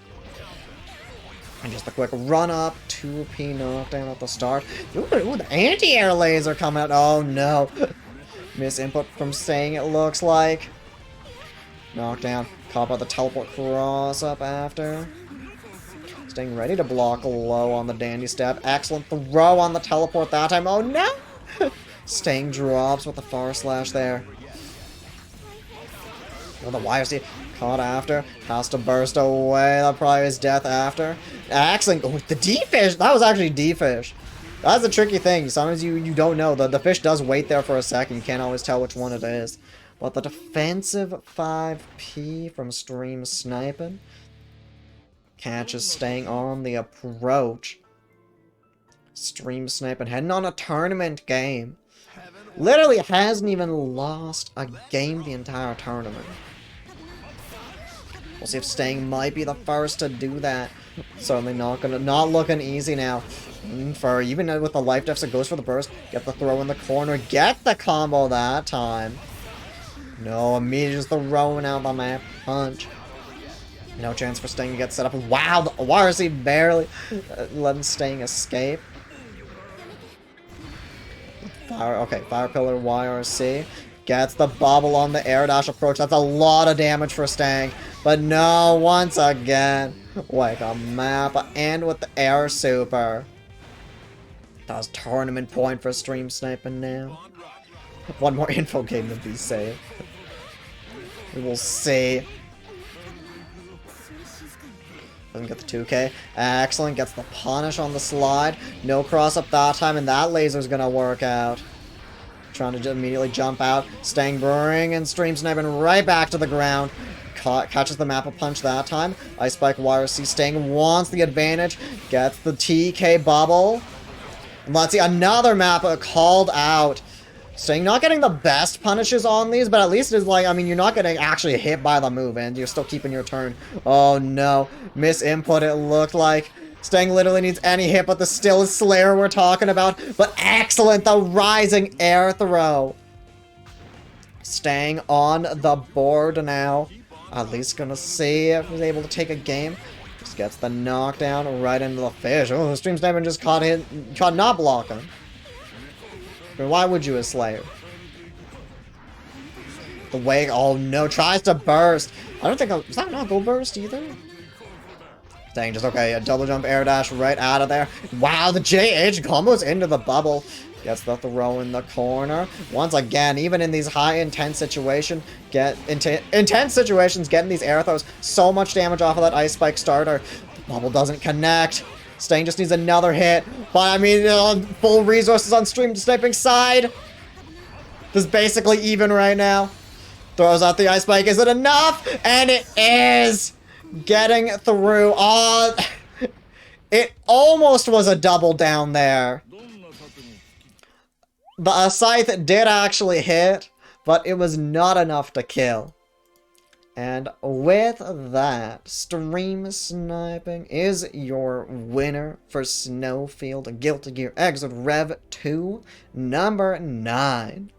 And just a quick run up. 2P knockdown at the start. Ooh, the anti-air laser coming out. Oh no. Miss input from Stang, it looks like. Knockdown. Caught by the teleport cross up after. Staying ready to block low on the dandy step. Excellent throw on the teleport that time. Oh no! Stang drops with the far slash there. Oh, the YRC caught after. Has to burst away. That probably is death after. Excellent. Oh, the D-fish! That was actually D-fish. That's the tricky thing. Sometimes you don't know. The fish does wait there for a second. You can't always tell which one it is. But the defensive 5P from Stream Sniping catches Stang on the approach. Stream Sniping heading on a tournament game. Literally hasn't even lost a game the entire tournament. We'll see if Stang might be the first to do that. Certainly not looking easy now. For even with the life deficit, goes for the burst. Get the throw in the corner. Get the combo that time. No, immediately just throwing out the map punch. No chance for Stang to get set up. Wow, the YRC barely letting Stang escape. Fire Pillar YRC. Gets the bubble on the air dash approach. That's a lot of damage for Stang. But no, once again, like a map and with the air super. That was tournament point for Stream Sniping now. One more info game to be safe. We will see. Doesn't get the 2K. Excellent. Gets the punish on the slide. No cross up that time, and that laser's gonna work out. Trying to immediately jump out. Stang bringing Stream Sniping right back to the ground. Catches the map a punch that time. Ice Spike YRC. Stang wants the advantage. Gets the TK bubble. And let's see, another map called out. Sting not getting the best punishes on these, but at least it's like, I mean, you're not getting actually hit by the move, and you're still keeping your turn. Oh no, misinput it looked like. Sting literally needs any hit, but the still Slayer we're talking about. But excellent, the rising air throw. Staying on the board now. At least gonna see if he's able to take a game. Just gets the knockdown right into the fish. Oh, Stream Sniping just caught not blocking. But why would you, a Slayer? The wake, oh no, tries to burst. I don't think, is that not go burst either? Dang, just okay, a double jump air dash right out of there. Wow, the JH combos into the bubble. Gets the throw in the corner. Once again, even in these high intense situations, intense situations, getting these air throws, so much damage off of that ice spike starter. The bubble doesn't connect. Sting just needs another hit. But I mean, full resources on Stream Sniping side. This is basically even right now. Throws out the ice spike. Is it enough? And it is! Getting through. Oh, it almost was a double down there. The scythe did actually hit, but it was not enough to kill. And with that, Stream Sniping is your winner for SnowField Guilty Gear Exit Rev 2, number 9.